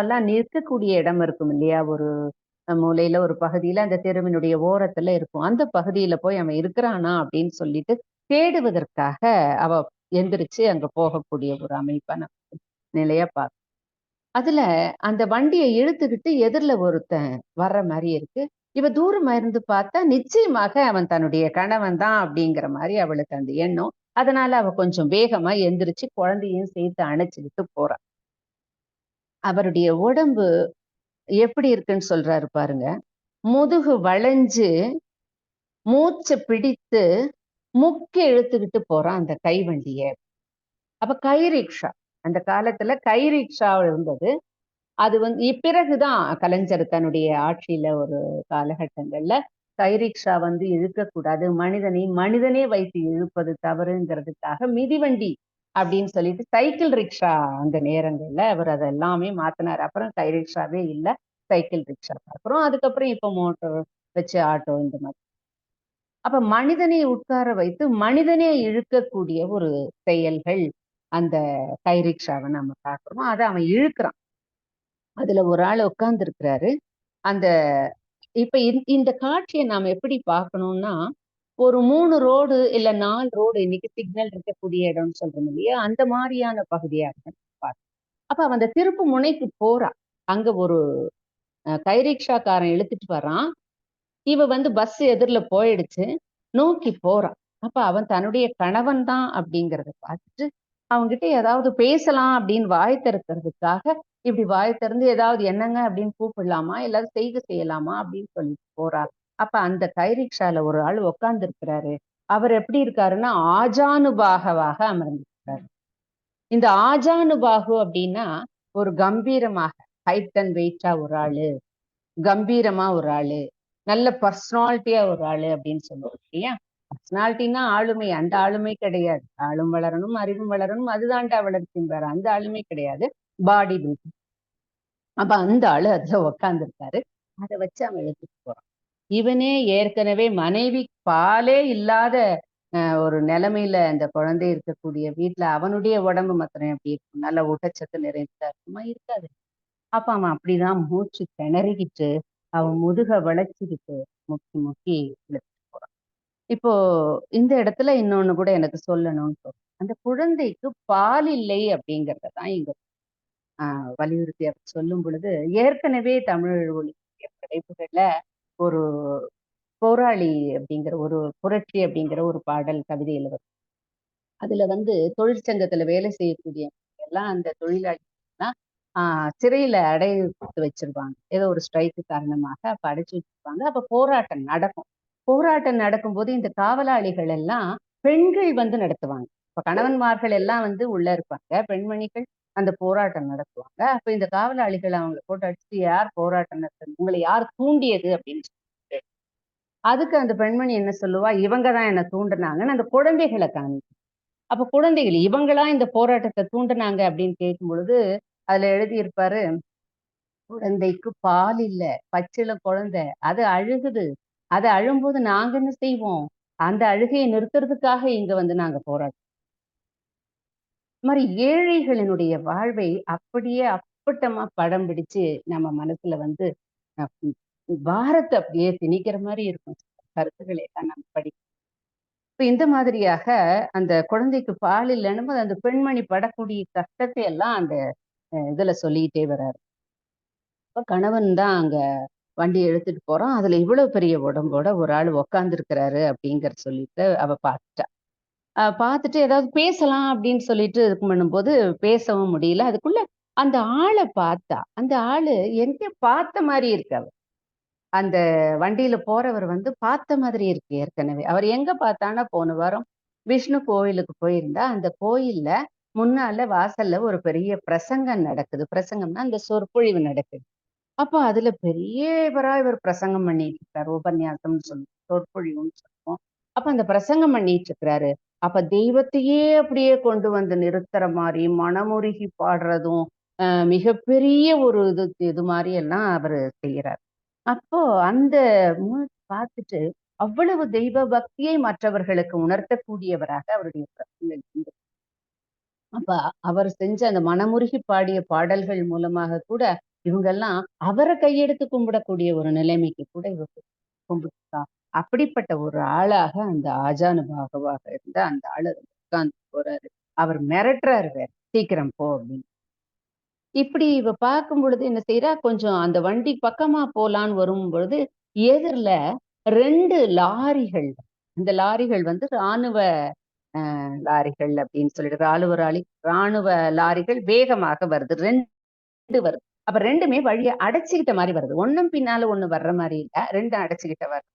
எல்லாம் நிற்கக்கூடிய இடம் இருக்கும் இல்லையா, ஒரு மூலையில ஒரு பகுதியில அந்த தெருவினுடைய ஓரத்துல இருக்கும். அந்த பகுதியில போய் அவன் இருக்கிறானா அப்படின்னு சொல்லிட்டு தேடுவதற்காக அவ எந்திரிச்சு அங்க போகக்கூடிய ஒரு அமைப்பா நம்ம நிலையா பார்க்கணும். அதுல அந்த வண்டியை இழுத்துக்கிட்டு எதிர்ல ஒருத்தன் வர்ற மாதிரி இருக்கு. இவ தூரமா இருந்து பார்த்தா நிச்சயமாக அவன் தன்னுடைய கணவன் தான் அப்படிங்கிற மாதிரி அவளுக்கு அந்த எண்ணம். அதனால அவ கொஞ்சம் வேகமா எந்திரிச்சு குழந்தையும் சேர்த்து அணைச்சுக்கிட்டு போறா. அவருடைய உடம்பு எப்படி இருக்குன்னு சொல்றாரு பாருங்க. முதுகு வளைஞ்சு மூச்சை பிடித்து முக்கி இழுத்துக்கிட்டு போறான் அந்த கைவண்டிய. அப்ப கை ரிக்ஷா, அந்த காலத்துல கை ரிக்ஷா இருந்தது. அது வந்து பிறகுதான் கலைஞர் தன்னுடைய ஆட்சியில ஒரு காலகட்டங்கள்ல கை ரிக்ஷா வந்து இழுக்கக்கூடாது, மனிதனை மனிதனே வைத்து இழுப்பது தவறுங்கிறதுக்காக மிதிவண்டி அப்படின்னு சொல்லிட்டு சைக்கிள் ரிக்ஷா அந்த நேரங்கள்ல அவர் அதை எல்லாமே மாத்தினார். அப்புறம் கை ரிக்ஷாவே இல்ல, சைக்கிள் ரிக்ஷா அப்புறம் அதுக்கப்புறம் இப்ப மோட்டர் வச்சு ஆட்டோ இந்த மாதிரி. அப்ப மனிதனை உட்கார வைத்து மனிதனே இழுக்கக்கூடிய ஒரு செயல்கள் அந்த கை ரிக்ஷாவை நம்ம பார்க்கிறோம். அதை அவன் இழுக்கிறான். அதுல ஒரு ஆள் உட்கார்ந்து இருக்கிறாரு. அந்த இப்ப இந்த காட்சியை நாம எப்படி பார்க்கணும்னா, ஒரு 3 ரோடு இல்ல 4 ரோடு இன்னைக்கு சிக்னல் இருக்கக்கூடிய இடம்னு சொல்றோம் இல்லையா, அந்த மாதிரியான பகுதியா இருக்கு. அப்ப அவன் அந்த திருப்பு முனைக்கு போறா. அங்க ஒரு கை ரிக்ஷாக்காரன் இழுத்துட்டு வர்றான். இவ வந்து பஸ் எதிர்ல போயிடுச்சு, நோக்கி போறான். அப்ப அவன் தன்னுடைய கணவன் தான் அப்படிங்கிறத பார்த்துட்டு அவன்கிட்ட ஏதாவது பேசலாம் அப்படின்னு வாய் திறக்கிறதுக்காக இப்படி வாய் திறந்து ஏதாவது என்னங்க அப்படின்னு கூப்பிடலாமா, எல்லாரும் செய்கை செய்யலாமா அப்படின்னு சொல்லிட்டு போறார். அப்ப அந்த கை ரிக்ஷால ஒரு ஆள் உட்கார்ந்து இருக்கிறாரு. அவர் எப்படி இருக்காருன்னா ஆஜானுபாகவாக அமர்ந்திருக்காரு. இந்த ஆஜானுபாகு அப்படின்னா ஒரு கம்பீரமாக ஹைட் அண்ட் வெயிட்டா ஒரு ஆளு, கம்பீரமா ஒரு ஆளு, நல்ல பர்சனாலிட்டியா ஒரு ஆளு அப்படின்னு சொல்லுவோம் இல்லையா. பர்சனாலிட்டின்னா ஆளுமை, அந்த ஆளுமை கிடையாது. ஆளும் வளரணும், அறிவும் வளரணும், அதுதான்டா வளர்ச்சின்றாரு. அந்த ஆளுமை கிடையாது, பாடி பில்டிங். அப்ப அந்த ஆளு அதுல உக்காந்துருக்காரு. அதை வச்சு அவன் எடுத்துட்டு போறான். இவனே ஏற்கனவே மனைவி பாலே இல்லாத ஒரு நிலைமையில அந்த குழந்தை இருக்கக்கூடிய வீட்டுல அவனுடைய உடம்பு மாத்திரம் எப்படி இருக்கும், நல்ல ஊட்டச்சத்து நிறைந்ததா இருக்குமா, இருக்காது. அப்ப அவன் அப்படிதான் மூச்சு திணறிக்கிட்டு அவன் முதுக வளைச்சுக்கிட்டு முக்கி முக்கி இழுத்துட்டு போறான். இப்போ இந்த இடத்துல இன்னொன்னு கூட எனக்கு சொல்லணும்னு தோணும். அந்த குழந்தைக்கு பால் இல்லை அப்படிங்கறத தான் இங்க வலியுறுத்தி அவர் சொல்லும் பொழுது, ஏற்கனவே தமிழ் ஒலிபரப்பிய படைப்புகள்ல ஒரு போராளி அப்படிங்கிற ஒரு புரட்சி அப்படிங்கிற ஒரு பாடல் கவிதையில வரும். அதுல வந்து தொழிற்சங்கத்துல வேலை செய்யக்கூடிய எல்லாம் அந்த தொழிலாளிகள்லாம் சிறையில அடைத்து வச்சிருப்பாங்க. ஏதோ ஒரு ஸ்ட்ரைக்கு காரணமாக அப்ப அடைச்சு வச்சிருப்பாங்க. அப்ப போராட்டம் நடக்கும். போராட்டம் நடக்கும்போது இந்த காவலாளிகள் எல்லாம் பெண்கள் வந்து நடத்துவாங்க. இப்ப கணவன்மார்கள் எல்லாம் வந்து உள்ள இருப்பாங்க, பெண்மணிகள் அந்த போராட்டம் நடத்துவாங்க. அப்ப இந்த காவலாளிகள் அவங்களை போட்டு அடிச்சு, யார் போராட்டம் நடத்துறது, உங்களை யார் தூண்டியது அப்படின்னு சொல்லிட்டு அதுக்கு அந்த பெண்மணி என்ன சொல்லுவா, இவங்க தான் என்ன தூண்டுனாங்கன்னு அந்த குழந்தைகளை காமிக்கும். அப்ப குழந்தைகள் இவங்களா இந்த போராட்டத்தை தூண்டுனாங்க அப்படின்னு கேட்கும் பொழுது அதுல எழுதியிருப்பாரு, குழந்தைக்கு பால் இல்ல, பச்சிளம் குழந்தை அது அழுகுது, அது அழும்போது நாங்க என்ன செய்வோம், அந்த அழுகையை நிறுத்துறதுக்காக இங்க வந்து நாங்க போராட்டோம். இந்த மாதிரி ஏழைகளினுடைய வாழ்வை அப்படியே அப்பட்டமா படம் பிடிச்சு நம்ம மனசுல வந்து அஹ், பாரத்தை அப்படியே திணிக்கிற மாதிரி இருக்கும். கருத்துக்களை எல்லாம் நம்ம படிக்கும். இப்ப இந்த மாதிரியாக அந்த குழந்தைக்கு பால் இல்லைன்னு போது அந்த பெண்மணி படக்கூடிய கஷ்டத்தை எல்லாம் அந்த இதுல சொல்லிக்கிட்டே வர்றாரு. இப்ப கணவன் தான் அங்க வண்டி எடுத்துட்டு போறான். அதுல இவ்வளவு பெரிய உடம்போட ஒரு ஆள் உக்காந்து இருக்கிறாரு அப்படிங்கறத சொல்லிட்டு அவ பார்த்துட்டா. பார்த்துட்டு ஏதாவது பேசலாம் அப்படின்னு சொல்லிட்டு இது பண்ணும்போது பேசவும் முடியல. அதுக்குள்ள அந்த ஆளை பார்த்தா, அந்த ஆளு எங்க பார்த்த மாதிரி இருக்கு அவர். அந்த வண்டியில போறவர் வந்து பார்த்த மாதிரி இருக்கு ஏற்கனவே. அவர் எங்க பார்த்தான்னா, போன வாரம் விஷ்ணு கோயிலுக்கு போயிருந்தா, அந்த கோயில்ல முன்னால வாசல்ல ஒரு பெரிய பிரசங்கம் நடக்குது. பிரசங்கம்னா அந்த சொற்பொழிவு நடக்குது. அப்ப அதுல பெரியவரா இவர் பிரசங்கம் பண்ணிட்டு இருக்காரு. உபன்யாசம்னு சொல்லுவோம், சொற்பொழிவுன்னு சொல்லுவோம். அப்ப அந்த பிரசங்கம் பண்ணிட்டு இருக்கிறாரு. அப்ப தெய்வத்தையே அப்படியே கொண்டு வந்து நிறுத்துற மாதிரி மனமுருகி பாடுறதும் மிகப்பெரிய ஒரு இது மாதிரி எல்லாம் அவரு செய்யறாரு. அப்போ அந்த பார்த்துட்டு அவ்வளவு தெய்வ பக்தியை மற்றவர்களுக்கு உணர்த்தக்கூடியவராக அவருடைய பிரசங்கம் இருந்தது. அப்ப அவர் செஞ்ச அந்த மனமுருகி பாடிய பாடல்கள் மூலமாக கூட இவங்கெல்லாம் அவரை கையெடுத்து கும்பிடக்கூடிய ஒரு நிலைமைக்கு கூட இவர் கும்பிட்டுருக்கா. அப்படிப்பட்ட ஒரு ஆளாக அந்த ஆஜானு பாகவாக இருந்த அந்த ஆளு உட்கார்ந்து போறாரு. அவர் மிரட்டுறாரு வேற, சீக்கிரம் போ அப்படின்னு. இப்படி இவ பார்க்கும் பொழுது என்ன செய்யறா, கொஞ்சம் அந்த வண்டி பக்கமா போலான்னு வரும் பொழுது எதிரில 2 லாரிகள், இந்த லாரிகள் வந்து ராணுவ லாரிகள் அப்படின்னு சொல்லிட்டு ராணுவ லாரிகள் வேகமாக வருது. 2 வருது. அப்ப 2மே வழிய அடைச்சுக்கிட்ட மாதிரி வருது. ஒண்ணும் பின்னால ஒண்ணு வர்ற மாதிரி இல்ல. 2 அடைச்சுக்கிட்ட வருது.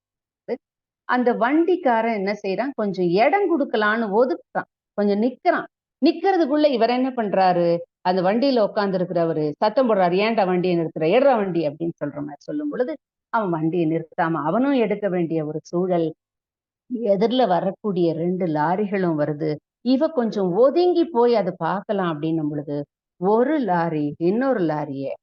அந்த வண்டிக்காரன் என்ன செய்யறான், கொஞ்சம் இடம் கொடுக்கலான்னு ஒதுக்குறான், கொஞ்சம் நிக்கிறான். நிக்கிறதுக்குள்ள இவர் என்ன பண்றாரு, அந்த வண்டியில உட்கார்ந்து இருக்கிறவரு சத்தம் போடுறாரு, ஏன்டா வண்டியை நிறுத்துற, எடுறா வண்டி அப்படின்னு சொல்ற மாதிரி சொல்லும் பொழுது அவன் வண்டியை நிறுத்தாம அவனும் எடுக்க வேண்டிய ஒரு சூழல். எதிரில வரக்கூடிய 2 லாரிகளும் வருது. இவ கொஞ்சம் ஒதுங்கி போய் அதை பார்க்கலாம் அப்படின்னும் பொழுது ஒரு லாரி இன்னொரு லாரிய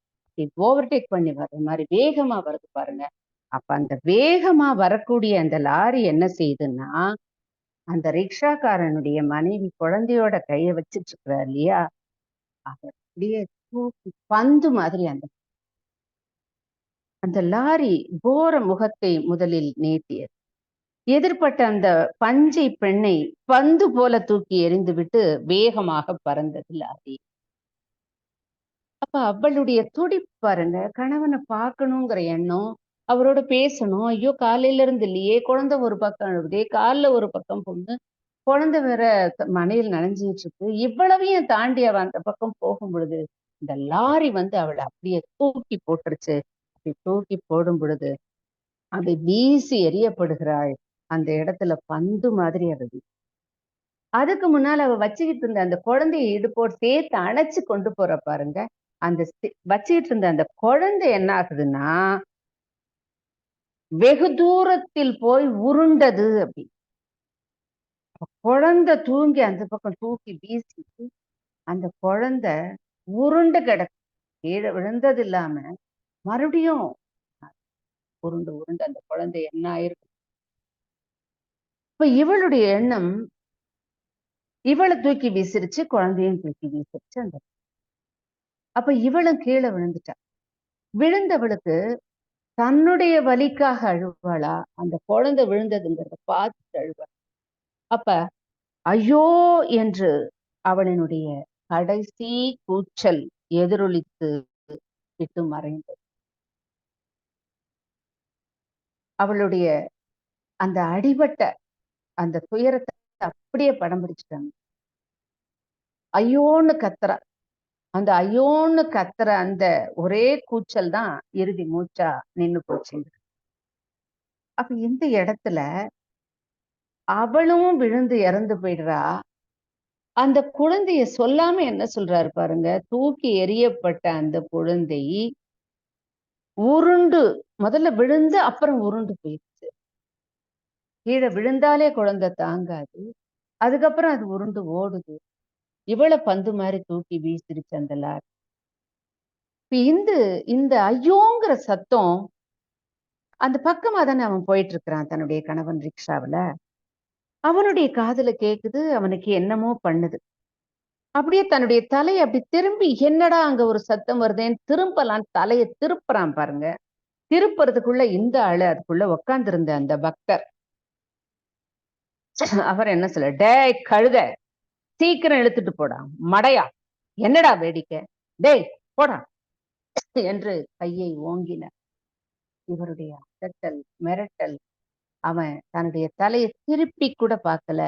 ஓவர்டேக் பண்ணி வர்ற மாதிரி வேகமா வருது பாருங்க. அப்ப அந்த வேகமா வரக்கூடிய அந்த லாரி என்ன செய்யுதுன்னா, அந்த ரிக்ஷாக்காரனுடைய மனைவி குழந்தையோட கைய வச்சிட்டு இருக்கிறார் இல்லையா, அவர் அப்படியே தூக்கி பந்து மாதிரி அந்த அந்த லாரி கோர முகத்தை முதலில் நீட்டியது. எதிர்பட்ட அந்த பஞ்சை பெண்ணை பந்து போல தூக்கி எறிந்து விட்டு வேகமாக பறந்தது லாரி. அப்ப அவளுடைய துடிப்பு பாருங்க, கணவனை பார்க்கணுங்கிற எண்ணம், அவரோட பேசணும். ஐயோ காலையில இருந்து இல்லையே, குழந்தை ஒரு பக்கம் அழுகுதே, கால்ல ஒரு பக்கம் பொண்ணு, குழந்தை வேற மனையில் நனைஞ்சிட்டு இருக்கு. இவ்வளவையும் தாண்டி அவ அந்த பக்கம் போகும் பொழுது இந்த லாரி வந்து அவளை அப்படியே தூக்கி போட்டுருச்சு. அப்படி தூக்கி போடும் பொழுது அதை வீசி எறியப்படுகிறாள். அந்த இடத்துல பந்து மாதிரி அவ. அதுக்கு முன்னால அவ வச்சுக்கிட்டு இருந்த அந்த குழந்தையை இடுப்போடு சேர்த்து அணைச்சு கொண்டு போற பாருங்க. அந்த வச்சுக்கிட்டு இருந்த அந்த குழந்தை என்ன ஆகுதுன்னா, வெகு தூரத்தில் போய் உருண்டது அப்படி. குழந்தை தூங்கி அந்த பக்கம் தூக்கி வீசிட்டு அந்த குழந்தை உருண்டு கிடக்கு. கீழே விழுந்தது இல்லாம மறுபடியும் உருண்டு உருண்டு அந்த குழந்தை என்ன ஆயிருக்கு. இப்ப இவளுடைய எண்ணம், இவளை தூக்கி வீசிருச்சு, குழந்தையும் தூக்கி வீசிருச்சு அந்த. அப்ப இவளும் கீழே விழுந்துட்டா. விழுந்தவளுக்கு தன்னுடைய வலிக்காக அழுவாளா, அந்த குழந்தை விழுந்ததுங்கிறத பார்த்துட்டு அழுவாள். அப்ப ஐயோ என்று அவளினுடைய கடைசி கூச்சல் எதிரொலித்து விட்டு மறைந்தது. அவளுடைய அந்த அடிபட்ட அந்த துயரத்தை அப்படியே படம் பிடிச்சிட்டாங்க. ஐயோன்னு கத்துறா. அந்த ஐயோன்னு கத்துற அந்த ஒரே கூச்சல் தான் இறுதி மூச்சா நின்னு போச்சு. அப்ப இந்த இடத்துல அவளும் விழுந்து இறந்து போயிடுறா. அந்த குழந்தைய சொல்லாம என்ன சொல்றாரு பாருங்க, தூக்கி எறியப்பட்ட அந்த குழந்தை உருண்டு, முதல்ல விழுந்து அப்புறம் உருண்டு போயிடுச்சு. கீழே விழுந்தாலே குழந்தை தாங்காது, அதுக்கப்புறம் அது உருண்டு ஓடுது. இவள பந்து மாதிரி தூக்கி வீசிருச்சு அந்த லாரி. இந்த இந்த ஐயோங்கிற சத்தம் அந்த பக்கமா தானே அவன் போயிட்டு இருக்கிறான், தன்னுடைய கணவன் ரிக்ஷாவுல. அவனுடைய காதுல கேக்குது, அவனுக்கு என்னமோ பண்ணுது. அப்படியே தன்னுடைய தலையை அப்படி திரும்பி, என்னடா அங்க ஒரு சத்தம் வருதேன்னு திரும்பலாம் தலையை திருப்புறான் பாருங்க. திருப்புறதுக்குள்ள இந்த ஆளு அதுக்குள்ள உட்கார்ந்து இருந்த அந்த பக்தர் அவர் என்ன சொல்ல, டேய் கழுத, சீக்கிரம் இழுத்துட்டு போடா, மடையா, என்னடா வேடிக்கை, டேய் போடா என்று கையை ஓங்கினார். இவருடைய அதட்டல், மிரட்டல், அவன் தன்னுடைய தலையை திருப்பி கூட பார்க்கல.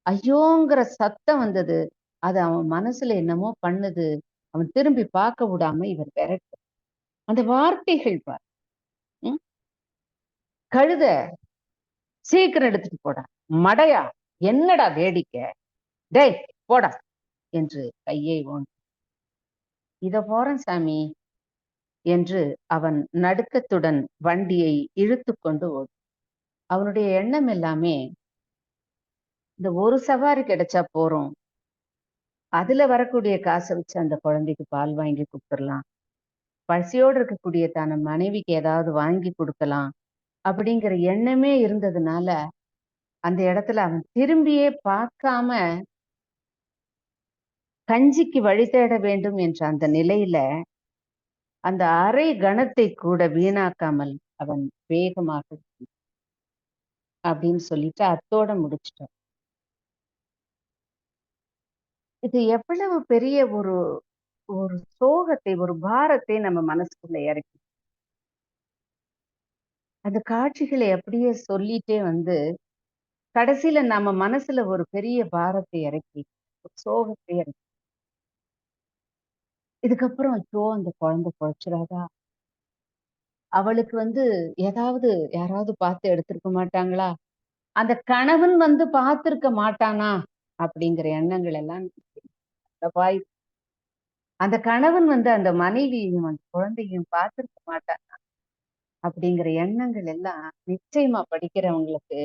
ஐயோங்கிற சத்தம் வந்தது. அது அவன் மனசுல என்னமோ பண்ணுது. அவன் திரும்பி பார்க்க விடாம இவர் விரட்டு. அந்த வார்த்தைகள் பார். கழுத, சீக்கிரம் எடுத்துட்டு போடா, மடையா, என்னடா வேடிக்கை, டேய் போடா என்று கையை ஓங்கி. இத போறேன் சாமி, என்று அவன் நடுக்கத்துடன் வண்டியை இழுத்து கொண்டு ஓடும். அவனுடைய எண்ணம் எல்லாமே இந்த ஒரு சவாரி கிடைச்சா போறோம், அதுல வரக்கூடிய காசை வச்சு அந்த குழந்தைக்கு பால் வாங்கி கொடுத்துடலாம், பசியோடு இருக்கக்கூடிய தன் மனைவிக்கு ஏதாவது வாங்கி கொடுக்கலாம் அப்படிங்கிற எண்ணமே இருந்ததுனால அந்த இடத்துல அவன் திரும்பியே பார்க்காம கஞ்சிக்கு வழி தேட வேண்டும் என்ற அந்த நிலையில அந்த அரை கணத்தை கூட வீணாக்காமல் அவன் வேகமாக அப்படின்னு சொல்லிட்டு அத்தோட முடிச்சிட்டான். இது எவ்வளவு பெரிய ஒரு ஒரு சோகத்தை, ஒரு பாரத்தை நம்ம மனசுக்குள்ள இறக்கி அந்த காட்சிகளை அப்படியே சொல்லிட்டே வந்து கடைசியில நம்ம மனசுல ஒரு பெரிய பாரத்தை இறக்கி, ஒரு சோகத்தை இறக்கி, இதுக்கப்புறம் ஐயோ அந்த குழந்தை பொழைச்சிடாதா, அவளுக்கு வந்து ஏதாவது யாராவது பார்த்து எடுத்திருக்க மாட்டாங்களா, அந்த கணவன் வந்து பார்த்திருக்க மாட்டானா அப்படிங்கிற எண்ணங்கள் எல்லாம் வாய். அந்த கணவன் வந்து அந்த மனைவியையும் அந்த குழந்தையும் பார்த்திருக்க மாட்டான் அப்படிங்கிற எண்ணங்கள் எல்லாம் நிச்சயமா படிக்கிறவங்களுக்கு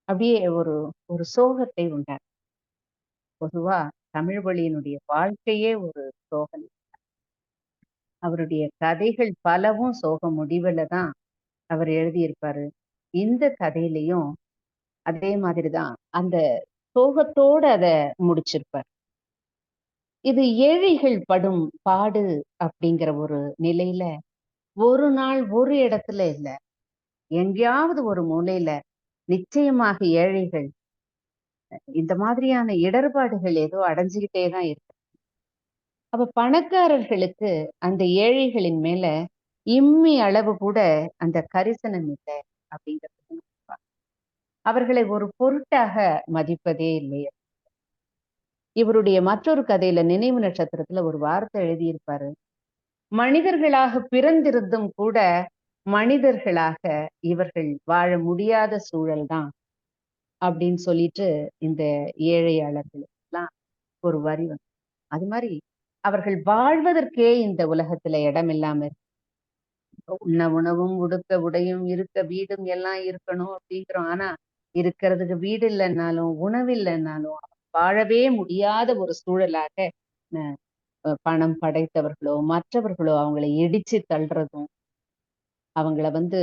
அப்படியே ஒரு ஒரு சோகத்தை உண்டார். பொதுவா தமிழ் வழியினுடைய வாழ்க்கையே ஒரு சோகம். அவருடைய கதைகள் பலவும் சோக முடிவுல தான் அவர் எழுதியிருப்பாரு. இந்த கதையிலையும் அதே மாதிரிதான் அந்த சோகத்தோட அத முடிச்சிருப்பார். இது ஏழைகள் படும் பாடு அப்படிங்கிற ஒரு நிலையில ஒரு நாள் ஒரு இடத்துல இல்ல, எங்கேயாவது ஒரு மூலையில நிச்சயமாக ஏழைகள் இந்த மாதிரியான இடர்பாடுகள் ஏதோ அடைஞ்சுக்கிட்டே தான் இருக்கு. அப்ப பணக்காரர்களுக்கு அந்த ஏழைகளின் மேல இம்மி அளவு கூட அந்த கரிசனம் இல்லை அப்படிங்கிறது. அவர்களை ஒரு பொருட்டாக மதிப்பதே இல்லை. இவருடைய மற்றொரு கதையில நினைவு நட்சத்திரத்துல ஒரு வார்த்தை எழுதியிருப்பாரு, மனிதர்களாக பிறந்திருந்தும் கூட மனிதர்களாக இவர்கள் வாழ முடியாத சூழல் தான் அப்படின்னு சொல்லிட்டு இந்த ஏழையாளர்களுக்கெல்லாம் ஒரு வரி வந்து அது மாதிரி அவர்கள் வாழ்வதற்கே இந்த உலகத்துல இடம் இல்லாம இருக்கு. உண்ண உணவும் உடுக்க உடையும் இருக்க வீடும் எல்லாம் இருக்கணும் அப்படிங்கிறோம். ஆனா இருக்கிறதுக்கு வீடு இல்லைன்னாலும் உணவு இல்லைன்னாலும் வாழவே முடியாத ஒரு சூழலாக பணம் படைத்தவர்களோ மற்றவர்களோ அவங்களை இடிச்சு தள்ளுறதும் அவங்கள வந்து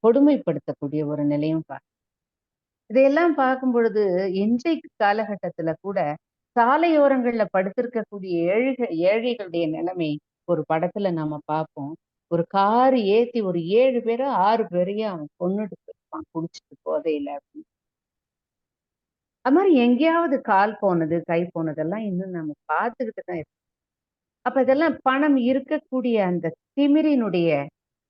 கொடுமைப்படுத்தக்கூடிய ஒரு நிலையும் இதையெல்லாம் பார்க்கும் பொழுது இன்றைக்கு காலகட்டத்துல கூட சாலையோரங்கள்ல படுத்திருக்கக்கூடிய ஏழைகளுடைய நிலைமை ஒரு படத்துல நாம பார்ப்போம். ஒரு கார் ஏத்தி ஒரு 7 பேரோ 6 பேரையும் அவன் கொன்னுட்டு போயிருப்பான் குடிச்சிட்டு போதையில அப்படின்னு. அது மாதிரி எங்கேயாவது கால் போனது கை போனதெல்லாம் இன்னும் நம்ம பார்த்துக்கிட்டு தான் இருக்கோம். அப்ப இதெல்லாம் பணம் இருக்கக்கூடிய அந்த திமிரினுடைய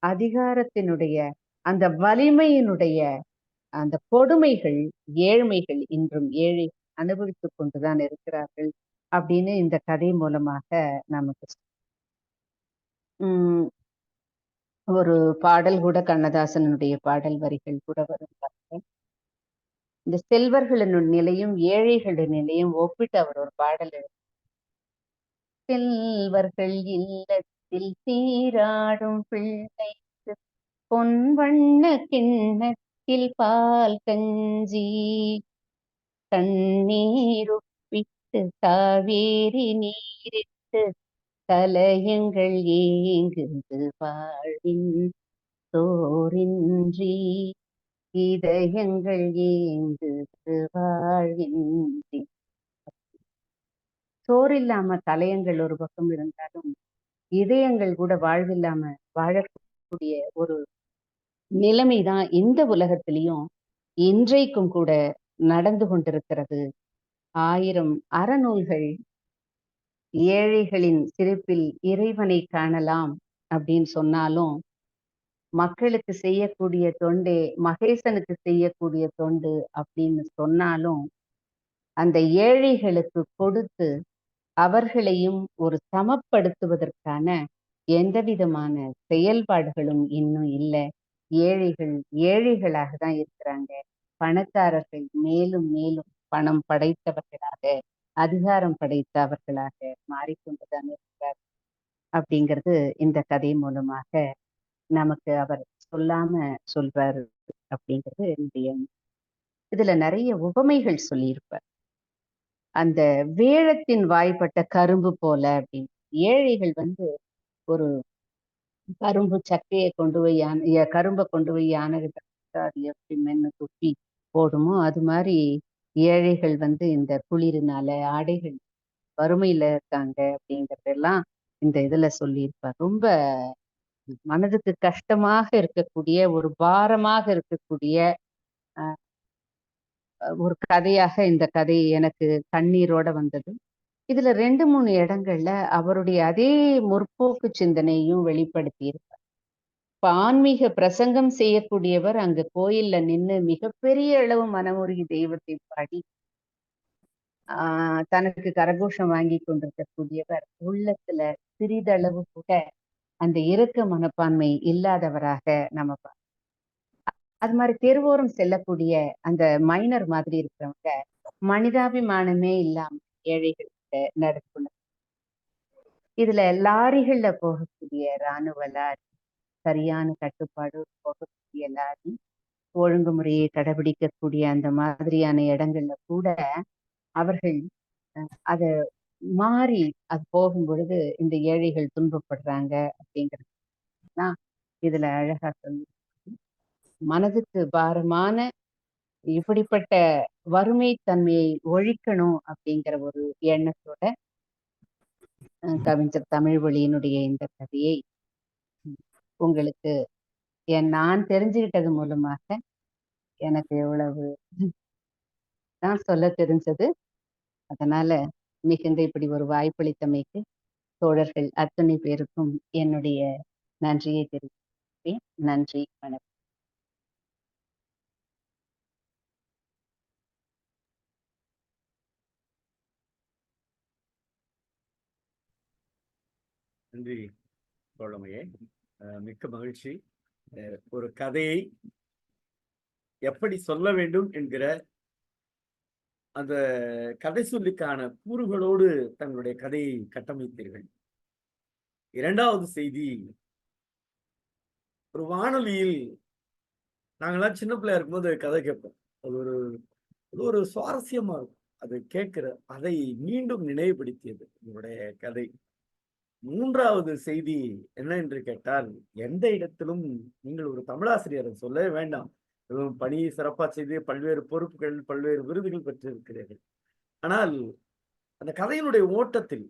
அதிகாரத்தினுடைய அந்த வலிமையினுடைய அந்த கொடுமைகள் ஏழ்மைகள் இன்றும் ஏழை அனுபவித்துக் கொண்டுதான் இருக்கிறார்கள் அப்படின்னு இந்த கதை மூலமாக நமக்கு ஒரு பாடல் கூட கண்ணதாசனுடைய பாடல் வரிகள் கூட வரும். இந்த செல்வர்களின் நிலையும் ஏழைகளின் நிலையும் ஒப்பிட்டு அவர் ஒரு பாடல் செல்வர்கள் இல்லத்தில் சீராடும் பிள்ளைக்கு பொன் வண்ண கிண்ணத்தில் பால் கஞ்சி தண்ணீருப்பிட்டு காவேரி நீரிட்டு கலயங்கள் ஏங்குது வாழ்வின் சோரின்றி இதயங்கள் ஏங்குது வாழ்வின்றி. சோறில்லாம கலயங்கள் ஒரு பக்கம் இருந்தாலும் இதயங்கள் கூட வாழ்வில்லாம வாழக்கூடிய ஒரு நிலைமைதான் இந்த உலகத்திலையும் இன்றைக்கும் கூட நடந்து கொண்டிருக்கிறது. 1000 அறநூல்கள் ஏழைகளின் சிரிப்பில் இறைவனை காணலாம் அப்படின்னு சொன்னாலும் மக்களுக்கு செய்யக்கூடிய தொண்டே மகேசனுக்கு செய்யக்கூடிய தொண்டு அப்படின்னு சொன்னாலும் அந்த ஏழைகளுக்கு கொடுத்து அவர்களையும் ஒரு சமப்படுத்துவதற்கான எந்த விதமான செயல்பாடுகளும் இன்னும் இல்லை. ஏழைகள் ஏழைகளாக தான் இருக்கிறாங்க. பணக்காரர்கள் மேலும் மேலும் பணம் படைத்தவர்களாக அதிகாரம் படைத்தவர்களாக மாறிக்கொண்டுதான் இருக்கிறார். அப்படிங்கிறது இந்த கதை மூலமாக நமக்கு அவர் சொல்லாம சொல்றாரு அப்படிங்கிறது என்னுடைய எண்ணம். இதுல நிறைய உவமைகள் சொல்லியிருப்பார். அந்த வேழத்தின் வாய்ப்பட்ட கரும்பு போல அப்படின்னு. ஏழைகள் வந்து ஒரு கரும்பு சக்கையை கொண்டு போய் கரும்பை கொண்டு போய் யானைகிட்ட கொடுத்தா அது எப்படி மென்னு துப்பி போடுமோ அது மாதிரி ஏழைகள் வந்து இந்த குளிரினால ஆடைகள் வறுமையில இருக்காங்க அப்படிங்கறதெல்லாம் இந்த இதுல சொல்லியிருப்பார். ரொம்ப மனதுக்கு கஷ்டமாக இருக்கக்கூடிய ஒரு பாரமாக இருக்கக்கூடிய ஒரு கதையாக இந்த கதை எனக்கு கண்ணீரோட வந்தது. இதுல 2-3 இடங்கள்ல அவருடைய அதே முற்போக்கு சிந்தனையும் வெளிப்படுத்தி இருப்பார். இப்ப ஆன்மீக பிரசங்கம் செய்யக்கூடியவர் அங்க கோயில்ல நின்னு மிகப்பெரிய அளவு மனமுருகி தெய்வத்தை பாடி தனக்கு கரகோஷம் வாங்கி கொண்டிருக்கக்கூடியவர் உள்ளத்துல சிறிதளவு கூட அந்த இரக்க மனப்பான்மை இல்லாதவராக நம்ம அது மாதிரி தெருவோரம் செல்லக்கூடிய அந்த மைனர் மாதிரி இருக்கிறவங்க மனிதாபிமானமே இல்லாம ஏழைகளுக்கு நடக்கணும். இதுல லாரிகள்ல போகக்கூடிய இராணுவ லாரி, சரியான கட்டுப்பாடு போகக்கூடிய லாரி, ஒழுங்குமுறையை கடைபிடிக்கக்கூடிய அந்த மாதிரியான இடங்கள்ல கூட அவர்கள் அத மாறி அது போகும் பொழுது இந்த ஏழைகள் துன்பப்படுறாங்க அப்படிங்கிறது தான் இதுல அழகா சொல்லி. மனதுக்கு பாரமான இப்படிப்பட்ட வறுமை தன்மையை ஒழிக்கணும் அப்படிங்கிற ஒரு எண்ணத்தோட கவிஞர் தமிழ்வழியினுடைய இந்த கதையை உங்களுக்கு நான் தெரிஞ்சுக்கிட்டது மூலமாக எனக்கு எவ்வளவு தான் சொல்ல தெரிஞ்சது. அதனால மிகுந்த இப்படி ஒரு வாய்ப்பளித்தமைக்கு தோழர்கள் அத்தனை பேருக்கும் என்னுடைய நன்றியை தெரிவிக்கிறேன். நன்றி, வணக்கம். நன்றி தோழமையே, மிக்க மகிழ்ச்சி. ஒரு கதையை எப்படி சொல்ல வேண்டும் என்கிற அந்த கதை சொல்லிக்கான கூறுகளோடு தங்களுடைய கதையை கட்டமைத்தீர்கள். இரண்டாவது செய்தி, ஒரு வானொலியில் நாங்களாம் சின்ன பிள்ளையா இருக்கும்போது கதை கேட்போம். அது ஒரு சுவாரஸ்யமா இருக்கும். அது கேட்கிற அதை மீண்டும் நினைவுபடுத்தியது உங்களுடைய கதை. மூன்றாவது செய்தி என்ன என்று கேட்டால், எந்த இடத்திலும் நீங்கள் ஒரு தமிழாசிரியரை சொல்லவே வேண்டாம். பணியை சிறப்பா செய்து பல்வேறு பொறுப்புகள், பல்வேறு விருதுகள் பெற்றிருக்கிறீர்கள். ஆனால் அந்த கதையினுடைய ஓட்டத்தில்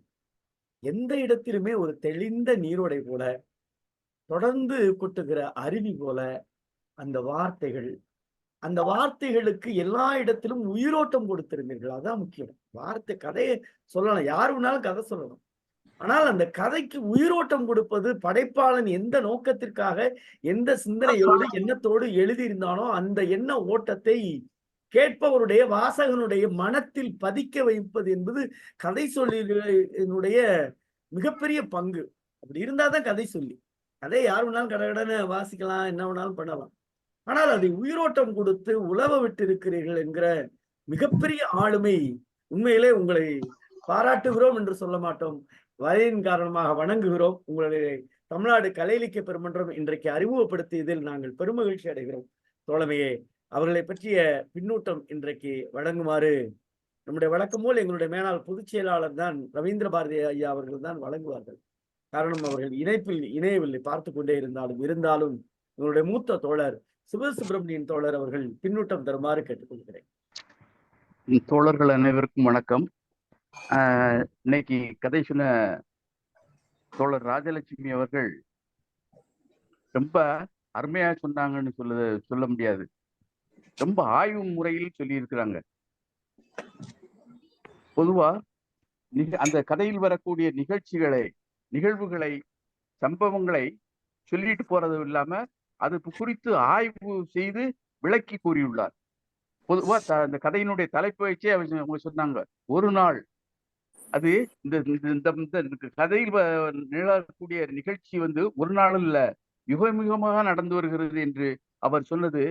எந்த இடத்திலுமே ஒரு தெளிந்த நீரோடை போல, தொடர்ந்து கொட்டுகிற அருவி போல அந்த வார்த்தைகள், அந்த வார்த்தைகளுக்கு எல்லா இடத்திலும் உயிரோட்டம் கொடுத்திருந்தீர்கள். அதான் முக்கியம். வார்த்தை கதையை சொல்லலாம், யார் வேணாலும் கதை சொல்லலாம். ஆனால் அந்த கதைக்கு உயிரோட்டம் கொடுப்பது படைப்பாளன் எந்த நோக்கத்திற்காக, எந்த சிந்தனையோடு, எண்ணத்தோடு எழுதியிருந்தானோ அந்த எண்ண ஓட்டத்தை கேட்பவருடைய, வாசகனுடைய மனத்தில் பதிக்க வைப்பது என்பது கதை சொல்லினுடைய மிகப்பெரிய பங்கு. அப்படி இருந்தாதான் கதை சொல்லி. கதை யார் வேணாலும் கடகடன்னு வாசிக்கலாம், என்ன வேணாலும் பண்ணலாம். ஆனால் அதை உயிரோட்டம் கொடுத்து உலவ விட்டு இருக்கிறீர்கள் என்கிற மிகப்பெரிய ஆளுமை. உண்மையிலே உங்களை பாராட்டுகிறோம் என்று சொல்ல மாட்டோம், வயதின் காரணமாக வணங்குகிறோம். உங்களுடைய தமிழ்நாடு கலை இலக்கிய பெருமன்றம் இன்றைக்கு அறிமுகப்படுத்தியதில் நாங்கள் பெருமகிழ்ச்சி அடைகிறோம். தோழமையே, அவர்களை பற்றிய பின்னூட்டம் இன்றைக்கு வழங்குமாறு நம்முடைய வழக்கம் போல் எங்களுடைய மேலாள் பொதுச் செயலாளர் தான் ரவீந்திர பாரதி ஐயா அவர்கள் தான் வழங்குவார்கள். காரணம், அவர்கள் இணைப்பில் இணையவில்லை, பார்த்து கொண்டே இருந்தாலும் உங்களுடைய மூத்த தோழர் சிவசுப்பிரமணியன் தோழர் அவர்கள் பின்னூட்டம் தருமாறு கேட்டுக்கொள்கிறேன். தோழர்கள் அனைவருக்கும் வணக்கம். இன்னைக்கு கதை சொன்ன தோழர் ராஜலட்சுமி அவர்கள் ரொம்ப அருமையா சொன்னாங்கன்னு சொல்ல முடியாது. ரொம்ப ஆய்வு முறையில் சொல்லி இருக்கிறாங்க. பொதுவா அந்த கதையில் வரக்கூடிய நிகழ்வுகளை, சம்பவங்களை சொல்லிட்டு போறது இல்லாம அது குறித்து ஆய்வு செய்து விளக்கி கூறியுள்ளார். பொதுவா அந்த கதையினுடைய தலைப்பு வச்சே அவங்க சொன்னாங்க, ஒரு நாள். அது இந்த கதையில் நிகழக்கூடிய நிகழ்ச்சி ஒரு நாள் இல்ல, யுகமாக நடந்து வருகிறது என்று அவர் சொன்னது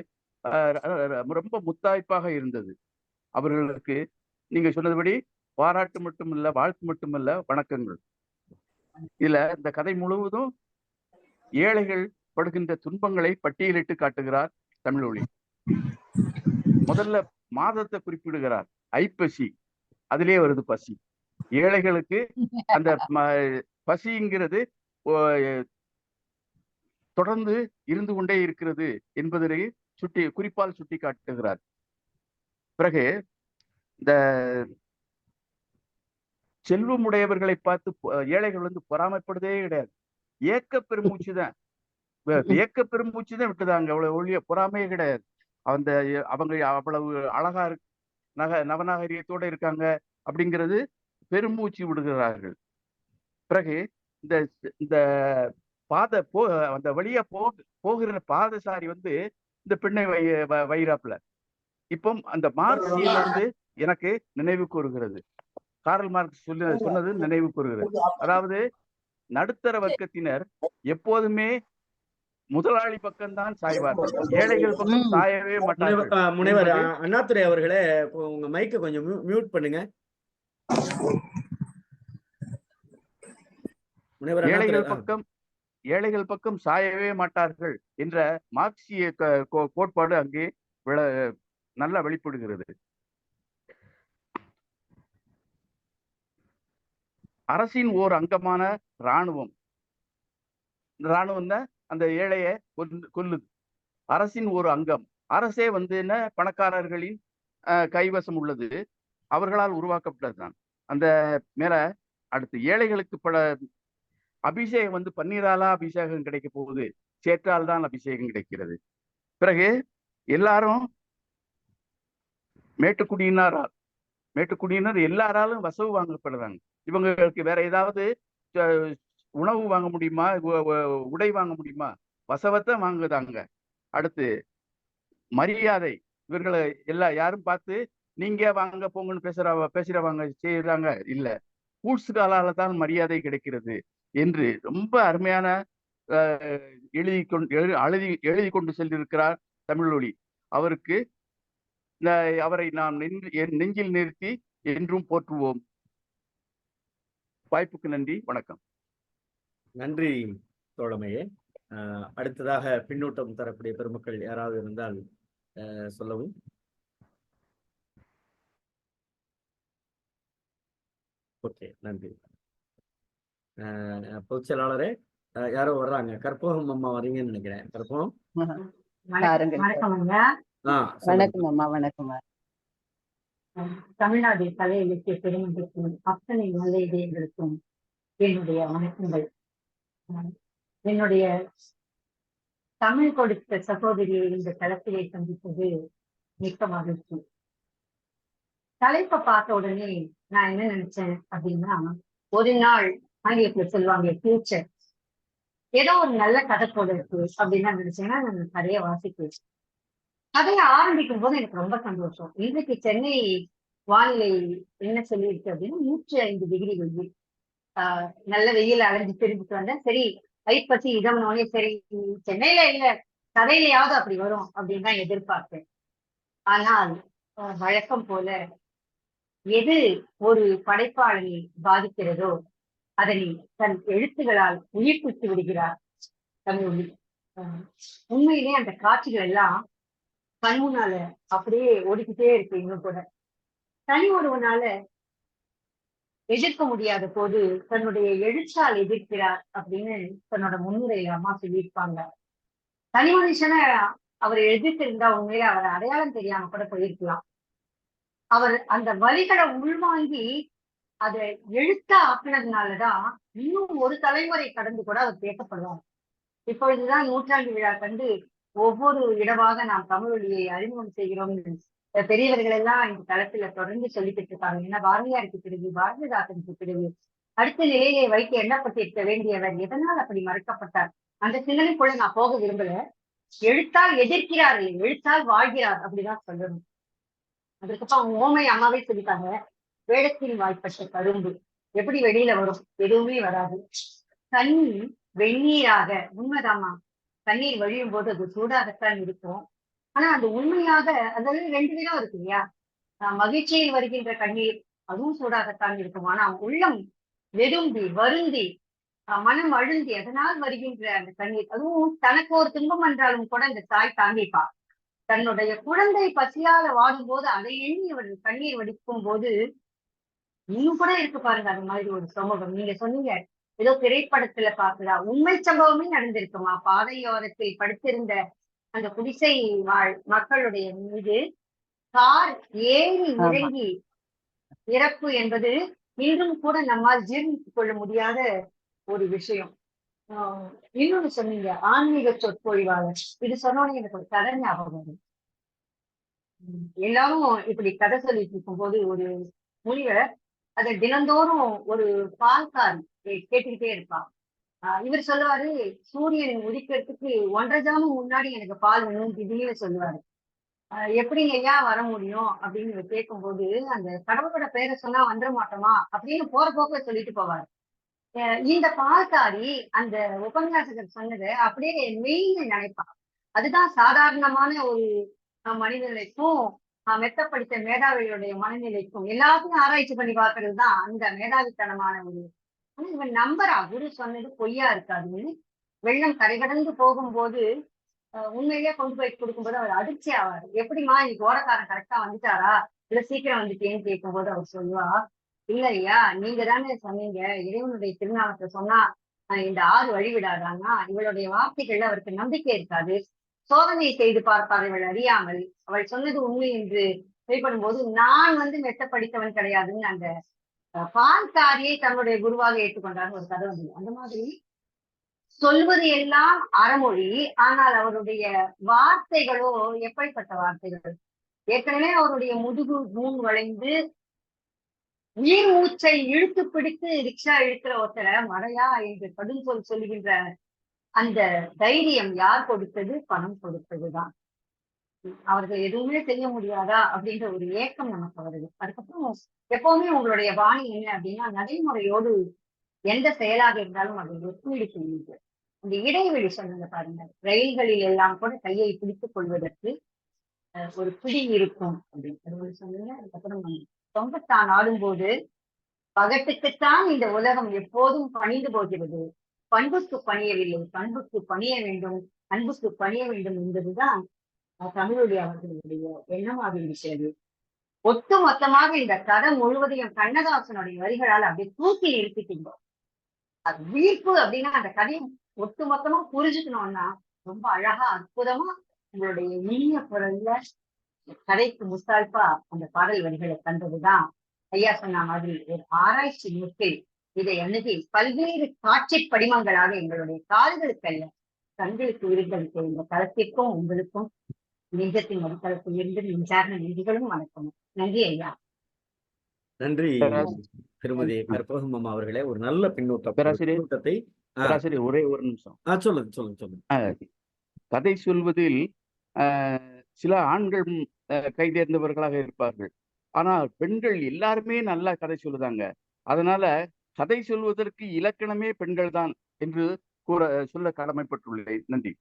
ரொம்ப முத்தாய்ப்பாக இருந்தது. அவர்களுக்கு நீங்க சொன்னதுபடி பாராட்டு மட்டுமல்ல, வாழ்த்து மட்டுமல்ல, வணக்கங்கள். இதுல இந்த கதை முழுவதும் ஏழைகள் படுகின்ற துன்பங்களை பட்டியலிட்டு காட்டுகிறார் தமிழொலி. முதல்ல மாதத்தை குறிப்பிடுகிறார், ஐப்பசி. அதிலே வருது பசி. ஏழைகளுக்கு அந்த பசிங்கிறது தொடர்ந்து இருந்து கொண்டே இருக்கிறது என்பதை குறிப்பால் சுட்டி காட்டுகிறார். பிறகு இந்த செல்வமுடையவர்களை பார்த்து ஏழைகள் வந்து பொறாமைப்படுறதே கிடையாது. ஏக்க பெருமூச்சு தான் விட்டுதாங்க, அவ்வளவு ஒழிய பொறாமையே கிடையாது. அவங்க அவ்வளவு அழகா நவநாகரிகத்தோட இருக்காங்க அப்படிங்கிறது பெருமூச்சு விடுகிறார்கள். பிறகு இந்த இந்த அந்த வழியா போகிற பாதசாரி வந்து இந்த பெண்ணை வைராப்புல. இப்போ அந்த மார்க்சியம் வந்து எனக்கு நினைவு கூறுகிறது, காரல் மார்க்ஸ் சொன்னது நினைவு கூறுகிறது. அதாவது நடுத்தர வர்க்கத்தினர் எப்போதுமே முதலாளி பக்கம்தான் சாய்வார்கள், ஏழைகள் பக்கம் சாயவே மாட்டார்கள். முனைவர் அண்ணாதுரை அவர்களே, உங்க மைக்கை கொஞ்சம் மியூட் பண்ணுங்க. ஏழைகள் பக்கம் சாயவே மாட்டார்கள் என்ற மார்க்சிய கோட்பாடு அங்கே நல்லா வெளிப்படுகிறது. அரசின் ஓர் அங்கமான இராணுவம் தான் அந்த ஏழைய கொல்லுது. அரசின் ஒரு அங்கம். அரசே வந்து என்ன, பணக்காரர்களின் கைவசம் உள்ளது, அவர்களால் உருவாக்கப்பட்டதுதான். அந்த மேல அடுத்து ஏழைகளுக்கு பல அபிஷேகம் வந்து பன்னீராலா அபிஷேகம் கிடைக்க போகுது, சேற்றால் தான் அபிஷேகம் கிடைக்கிறது. பிறகு எல்லாரும் மேட்டுக்குடியினர் எல்லாராலும் வசவு வாங்கப்படுறாங்க. இவங்களுக்கு வேற ஏதாவது உணவு வாங்க முடியுமா, உடை வாங்க முடியுமா, வசவத்தை வாங்குதாங்க. அடுத்து மரியாதை, இவர்களை யாரும் பார்த்து நீங்க வாங்க போங்கன்னு பேசுறவங்க செய்யறாங்க இல்ல, கூட்சுகாலால தான் மரியாதை கிடைக்கிறது என்று ரொம்ப அருமையான எழுதி கொண்டு சென்றிருக்கிறார் தமிழொலி. அவரை நாம் நெஞ்சில் நிறுத்தி என்றும் போற்றுவோம். வாய்ப்புக்கு நன்றி, வணக்கம். நன்றி தோழமையே. அடுத்ததாக பின்னூட்டம் தரக்கூடிய பெருமக்கள் யாராவது இருந்தால் சொல்லவும். ஓகே, நன்றி. பொதுச் செயலாளரே, யாரோ வர்றாங்க, கற்பகம் அம்மா வரீங்கன்னு நினைக்கிறேன். கற்பகம். வணக்கம் அம்மா. வணக்கம். தமிழ்நாடு கலை இலக்கிய பெருமன்றத்தின் அத்தனை நல்ல இதயங்களுக்கும் என்னுடைய வணக்கங்கள். என்னுடைய தமிழ் கொடுத்த சகோதரியை இந்த தளத்திலே சந்திப்பது மிக்க மகிழ்ச்சி. தலைப்பை பார்த்த உடனே நான் என்ன நினைச்சேன் அப்படின்னா, ஒரு நாள் ஆங்கிலத்துல சொல்லுவாங்க ஃபியூச்சர், ஏதோ ஒரு நல்ல கதை போல இருக்கு அப்படின்னு நினைச்சேன்னா நான் கதையை வாசிப்பேன். கதையை ஆரம்பிக்கும் போது எனக்கு ரொம்ப சந்தோஷம். இன்றைக்கு சென்னை வானிலை என்ன சொல்லியிருக்கு அப்படின்னா 105 டிகிரி வெயில். நல்ல வெயில் அலைஞ்சு திரும்பிட்டு வந்தேன். சரி, ஐப்பசி இதம்னோடனே சரி சென்னையில இல்ல கதையிலையாவது அப்படி வரும் அப்படின்னு தான் எதிர்பார்த்தேன். ஆனால் வழக்கம் போல எது ஒரு படைப்பாளனை பாதிக்கிறதோ அதனை தன் எழுத்துகளால் உயிர்ப்பித்து விடுகிறார் தமிழொலி. உண்மையிலே அந்த காட்சிகள் எல்லாம் கண்முன்னால அப்படியே ஓடிக்கிட்டே இருக்கு. இன்னும் கூட தனி ஒருவனால எதிர்க்க முடியாத போது தன்னுடைய எழுத்தால் எதிர்க்கிறார் அப்படின்னு தன்னோட முன்னுரையில அம்மா சொல்லியிருப்பாங்க. தனி மனுஷனை அவர் எதிர்த்திருந்தா உண்மையில அவரை அடையாளம் தெரியாம கூட போயிருக்கலாம். அவர் அந்த வரிகளை உள்வாங்கி அதை எழுத்தா ஆக்கினதுனாலதான் இன்னும் ஒரு தலைமுறை கடந்து கூட அவர் பேசப்படுவார். இப்பொழுதுதான் 100ஆண்டு விழா கண்டு ஒவ்வொரு இடமாக நாம் தமிழொலியை அறிமுகம் செய்கிறோம். பெரியவர்கள் எல்லாம் இந்த தளத்துல தொடர்ந்து சொல்லிக்கிட்டு இருக்காங்க. ஏன்னா பாரதியாருக்கு பிறகு பாரதிதாசனுக்கு பிறகு அடுத்த நிலையை வைத்து எண்ணப்பட்டிருக்க வேண்டியவர் எதனால் அப்படி மறுக்கப்பட்டார், அந்த சிந்தனைக்குள்ள நான் போக விரும்பல. எழுத்தால் எதிர்க்கிறார், எழுத்தால் வாழ்கிறார் அப்படிதான் சொல்லணும். அதுக்கப்புறம் அவங்க ஓமை அம்மாவே சொல்லிட்டாங்க, வேடத்தில் வாய்ப்பட்ட கரும்பு எப்படி வெளியில வரும், எதுவுமே வராது. தண்ணி வெந்நீராக, உண்மைதாமா, தண்ணீர் வழியும் போது அது சூடாகத்தான் இருக்கும். ஆனா அது உண்மையாக அதாவது 2 விதம் இருக்கு இல்லையா. மகிழ்ச்சியில் வருகின்ற கண்ணீர் அதுவும் சூடாகத்தான் இருக்கும். ஆனா உள்ளம் வெதும்பி வருந்தி மனம் அழுந்தி அதனால் வருகின்ற அந்த கண்ணீர், அதுவும் தனக்கு ஒரு துன்பம் என்றாலும் கூட அந்த தாய் தாங்கிப்பா. தன்னுடைய குழந்தை பசியால வாடும் போது அதை எண்ணி அவர் கண்ணீர் வடிக்கும் போது இன்னும் கூட இருக்கு பாருங்க. அது மாதிரி ஒரு சமூகம் நீங்க சொன்னீங்க, ஏதோ திரைப்படத்துல பாக்குறா, உண்மை சம்பவமே நடந்திருக்குமா? பாதையோரத்தில் படுத்திருந்த அந்த குடிசை வாழ் மக்களுடைய மீது கார் ஏறி ஆமா. இறங்கி இறப்பு என்பது இன்றும் கூட நம்மால் ஜீர்ணித்துக் கொள்ள முடியாத ஒரு விஷயம். இன்னொன்னு சொன்னீங்க, ஆன்மீக சொற்பொழிவாளர். இது சொன்னோன்னே எனக்கு ஒரு கதை ஞாபகம் வருது. எல்லாரும் இப்படி கதை சொல்லிட்டு இருக்கும்போது ஒரு முனிவர் அதை தினந்தோறும் ஒரு பால்காரி கேட்டுக்கிட்டே இருப்பான். இவர் சொல்லுவாரு, சூரியன் உதிக்கிறதுக்கு 1.5 ஜாமம் முன்னாடி எனக்கு பால் வேணும் திடீர்னு சொல்லுவாரு. எப்படிங்க ஐயா வர முடியும் அப்படின்னு இவர் கேட்கும்போது, அந்த கடவுளோட பேரை சொன்னா வந்துட மாட்டோமா அப்படின்னு போற போக்குல சொல்லிட்டு போவாரு. இந்த பால்காரி அந்த உபன்யாசகர் சொன்னதை அப்படியே மெய்ன்னு நினைப்பான். அதுதான் சாதாரணமான ஒரு மனிதனுக்கும் மெத்த மேதாவிகளுடைய மனநிலைக்கும் எல்லாத்தையும் ஆராய்ச்சி பண்ணி பார்க்கறது தான் அந்த மேதாவித்தனமான ஒரு. ஆனா இவன் நம்புறா, குரு சொன்னது பொய்யா இருக்காதுன்னு. வெள்ளம் கரை கடந்து போகும்போது உண்மையிலேயே கொண்டு போய் கொடுக்கும்போது அவர் அதிர்ச்சி ஆவார். எப்படிமா இன்னைக்கு ஓடக்காரன் கரெக்டா வந்துட்டாரா, இல்ல சீக்கிரம் வந்துட்டேன்னு கேட்கும்போது அவர் சொல்லுவா, இல்ல ஐயா, நீங்க தானே சொன்னீங்க இறைவனுடைய திருநாமத்தை சொன்னா இந்த ஆறு வழிவிடாதான்னா, இவளுடைய வார்த்தைகள்ல அவருக்கு நம்பிக்கை இருக்காது. சோதனை செய்து பார்ப்பார் இவள் அறியாமல். அவள் சொன்னது உண்மை என்று வெளிப்படும் போது நான் மெத்த படித்தவன் கிடையாதுன்னு அந்த பால்காரியை தன்னுடைய குருவாக ஏற்றுக்கொண்டார் ஒரு கதை வந்து. அந்த மாதிரி சொல்வது எல்லாம் அறமொழி, ஆனால் அவருடைய வார்த்தைகளோ எப்படிப்பட்ட வார்த்தைகள். ஏற்கனவே அவருடைய முதுகு மூன் வளைந்து உயிர் மூச்சை இழுத்து பிடித்து ரிக்ஷா இழுக்கிற ஒருத்தரை மழையா என்று கடும் சொல் சொல்லுகின்ற அந்த தைரியம் யார் கொடுத்தது? பணம் கொடுத்ததுதான். அவர்கள் எதுவுமே செய்ய முடியாதா அப்படின்ற ஒரு ஏக்கம் நமக்கு வருது. அதுக்கப்புறம் எப்பவுமே உங்களுடைய பாணி என்ன அப்படின்னா, நடைமுறையோடு எந்த செயலாக இருந்தாலும் அதை ஒப்பீடு செய்யுது. அந்த இடைவெளி சொன்னது பாருங்க, ரயில்களில் எல்லாம் கூட கையை பிடித்துக் கொள்வதற்கு ஒரு பிடி இருக்கும் அப்படின்னு சொன்னீங்க. அதுக்கப்புறம் தொங்கத்தான் ஆடும்போது பகட்டுக்குத்தான் இந்த உலகம் எப்போதும் பணிந்து போகிறது, பண்புக்கு பணியவில்லை, பண்புக்கு பணிய வேண்டும், அன்புக்கு பணிய வேண்டும் என்பதுதான் தமிழுடைய அவர்களுடைய எண்ணமாக இருக்கிறது. ஒட்டு மொத்தமாக இந்த கதை முழுவதையும் கண்ணதாசனுடைய வரிகளால் அப்படியே தூக்கி நிறுத்திட்டீங்க. அது வீர்ப்பு அப்படின்னா அந்த கதையை ஒட்டு மொத்தமா புரிஞ்சுக்கணும்னா ரொம்ப அழகா அற்புதமா உங்களுடைய இனிய குரல்ல கதைக்கு முத்தாய்ப்பா அந்த பாடல் வரிகளை தந்ததுதான் ஐயா சொன்ன மாதிரி ஒரு ஆராய்ச்சி நோக்கில் இதை அணுகி பல்வேறு காட்சி படிமங்களாக எங்களுடைய கால்களுக்கு அல்ல கண்களுக்கு விருந்தளிக்க இந்த தளத்திற்கும் உங்களுக்கும் நெஞ்சத்தின் அடித்தளத்தில் இருந்து மின்சாரண நன்றிகளும் வணக்கமும். நன்றி ஐயா. நன்றி திருமதி கற்பகம் அம்மா அவர்களே. ஒரு நல்ல பின்னூட்டத்தை. பேராசிரியர் ஒரே ஒரு நிமிஷம். சொல்லுங்க. கதை சொல்வதில் சில ஆண்கள் கைதேர்ந்தவர்களாக இருப்பார்கள், ஆனால் பெண்கள் எல்லாருமே நல்லா கதை சொல்லுதாங்க. அதனால கதை சொல்வதற்கு இலக்கணமே பெண்கள் தான் என்று சொல்ல கடமைப்பட்டுள்ளேன். நன்றி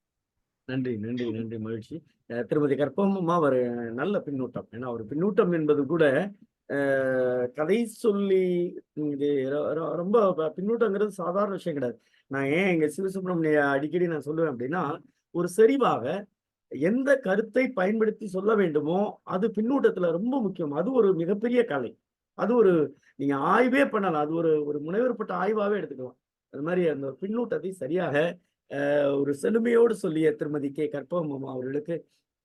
நன்றி நன்றி நன்றி மகிழ்ச்சி. திருமதி கற்பகம்மா ஒரு நல்ல பின்னூட்டம். ஏன்னா ஒரு பின்னூட்டம் என்பது கூட கதை சொல்லி இது ரொம்ப பின்னூட்டங்கிறது சாதாரண விஷயம் கிடையாது. நான் ஏன் எங்க சிவசுப்ரமணிய அடிக்கடி நான் சொல்லுவேன் அப்படின்னா, ஒரு செறிவாக எந்த கருத்தை பயன்படுத்தி சொல்ல வேண்டுமோ அது பின்னூட்டத்துல ரொம்ப முக்கியம். அது ஒரு மிகப்பெரிய கலை. அது ஒரு நீங்க ஆய்வே பண்ணலாம். அது ஒரு முனைவர்பட்ட ஆய்வாவே எடுத்துக்கலாம். அது மாதிரி அந்த பின்னூட்டத்தை சரியாக ஒரு செழுமையோடு சொல்லிய திருமதி கே கற்பகம் அம்மா அவர்களுக்கு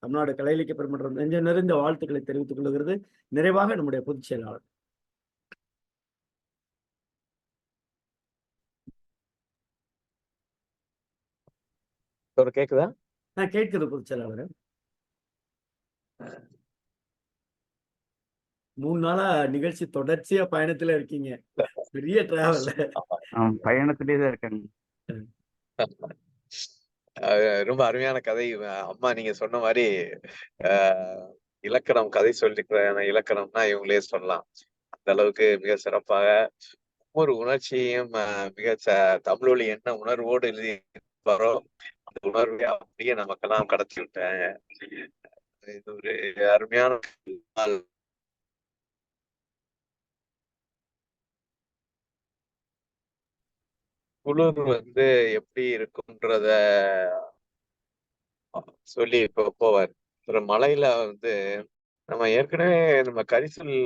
தமிழ்நாடு கலை இலக்கிய பெருமன்றம் நெஞ்ச நிறைந்த வாழ்த்துக்களை தெரிவித்துக் கொள்கிறது. நிறைவாக நம்முடைய பொதுச் செயலாளர். கேக்குதா? கேட்குது பொதுச் செயலாளர். 3 நாளா நிகழ்ச்சி தொடர்ச்சியா பயணத்துல இருக்கீங்க. பெரிய டிராவல். பயணத்திலே தான் இருக்காங்க. ரொம்ப அருமையான கதை அம்மா. நீங்க சொன்ன மாதிரி இலக்கணம், கதை சொல்லிருக்கிற இலக்கணம்னா இவங்களே சொல்லலாம். அந்த அளவுக்கு மிக சிறப்பாக ஒவ்வொரு உணர்ச்சியையும் மிக தமிழொலி என்ன உணர்வோடு எழுதி வரோம் அந்த உணர்வை அப்படியே நமக்கெல்லாம் கடத்தி விட்டாங்க. இது ஒரு அருமையான குளிர் வந்து எப்படி இருக்கும்ன்றத சொல்லி போவார். அப்புறம் மலையில வந்து நம்ம ஏற்கனவே நம்ம கரிசல்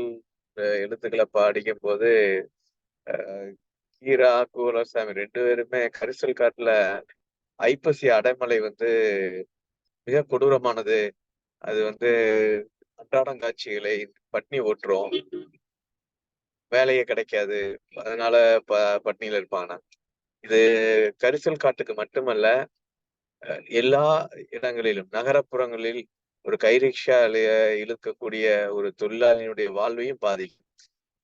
எழுத்துக்களை படிக்கும் போது கீரா குலசாமி 2 பேருமே கரிசல் காட்டுல ஐப்பசி அடைமழை வந்து மிக கொடூரமானது. அது வந்து அன்றாடங்காட்சிகளை பட்னி ஓட்டுரும், வேலையே கிடைக்காது, அதனால பட்னியில இருப்பாங்க. இது கரிசல் காட்டுக்கு மட்டுமல்ல, எல்லா இடங்களிலும் நகரப்புறங்களில் ஒரு கைரிக்ஷா இழுக்கக்கூடிய ஒரு தொழிலாளியினுடைய வாழ்வையும் பாதிக்கும்.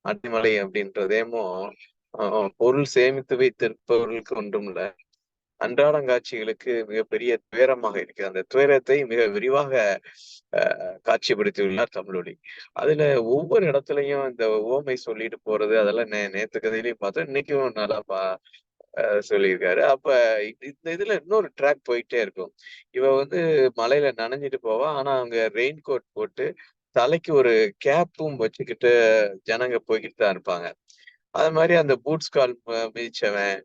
அடைமழை அப்படின்றதேமோ பொருள் சேமித்து வைத்திருப்பவர்களுக்கு ஒன்றும் இல்ல, அன்றாடங்காட்சிகளுக்கு மிகப்பெரிய துயரமாக இருக்கு. அந்த துயரத்தை மிக விரிவாக காட்சிப்படுத்தியுள்ளார் தமிழொலி. அதுல ஒவ்வொரு இடத்துலயும் இந்த உவமை சொல்லிட்டு போறது அதெல்லாம் நேத்து கதையிலையும் பார்த்தோம், இன்னைக்கும் நல்லா சொல்லியிருக்காரு. அப்ப இந்த இதுல இன்னொரு ட்ராக் போயிட்டே இருக்கும். இவ வந்து மலையில நனைஞ்சிட்டு போவா, ஆனா அங்க ரெயின் கோட் போட்டு தலைக்கு ஒரு கேப்பும் வச்சுக்கிட்டு ஜனங்க போய்கிட்டு தான் இருப்பாங்க. அது மாதிரி அந்த பூட்ஸ் கால் மிதிச்சவன்,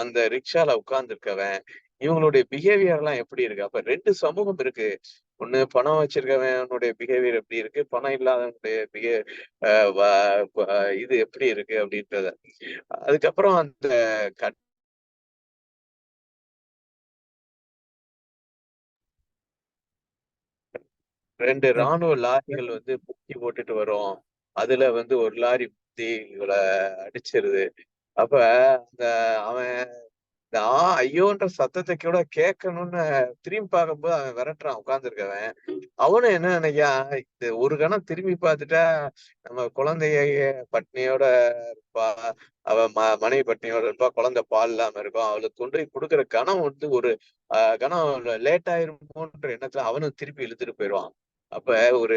அந்த ரிக்ஷால உட்கார்ந்துருக்கவன், இவங்களுடைய பிஹேவியர் எல்லாம் எப்படி இருக்கு? அப்ப 2 சமூகம் இருக்கு. ஒண்ணு பணம் வச்சிருக்கவனுடைய பிஹேவியர் எப்படி இருக்கு, பணம் இல்லாதவனுடைய இது எப்படி இருக்கு அப்படின்றத. அதுக்கப்புறம் அந்த 2 ராணுவ லாரிகள் வந்து முக்கி போட்டுட்டு வரும். அதுல வந்து ஒரு லாரி முந்தி இவள அடிச்சிருது. அப்ப அந்த அவன் இந்த ஐயோன்ற சத்தத்தை கூட கேட்கணும்னு திரும்பி பார்க்கும்போது அவன் விரட்டுறான் உட்கார்ந்துருக்கவன். அவனும் என்ன நினைக்கான், இது ஒரு கணம் திரும்பி பார்த்துட்டா நம்ம குழந்தைய பட்னியோட இருப்பா, அவ மனைவி பட்னியோட இருப்பா, குழந்தை பால் இல்லாம இருக்கும், அவளுக்கு கொண்டு போய் கொடுக்குற கணம் வந்து ஒரு கணம் லேட் ஆயிருமோன்ற எண்ணத்துல அவனும் திருப்பி இழுத்துட்டு போயிடுவான். அப்ப ஒரு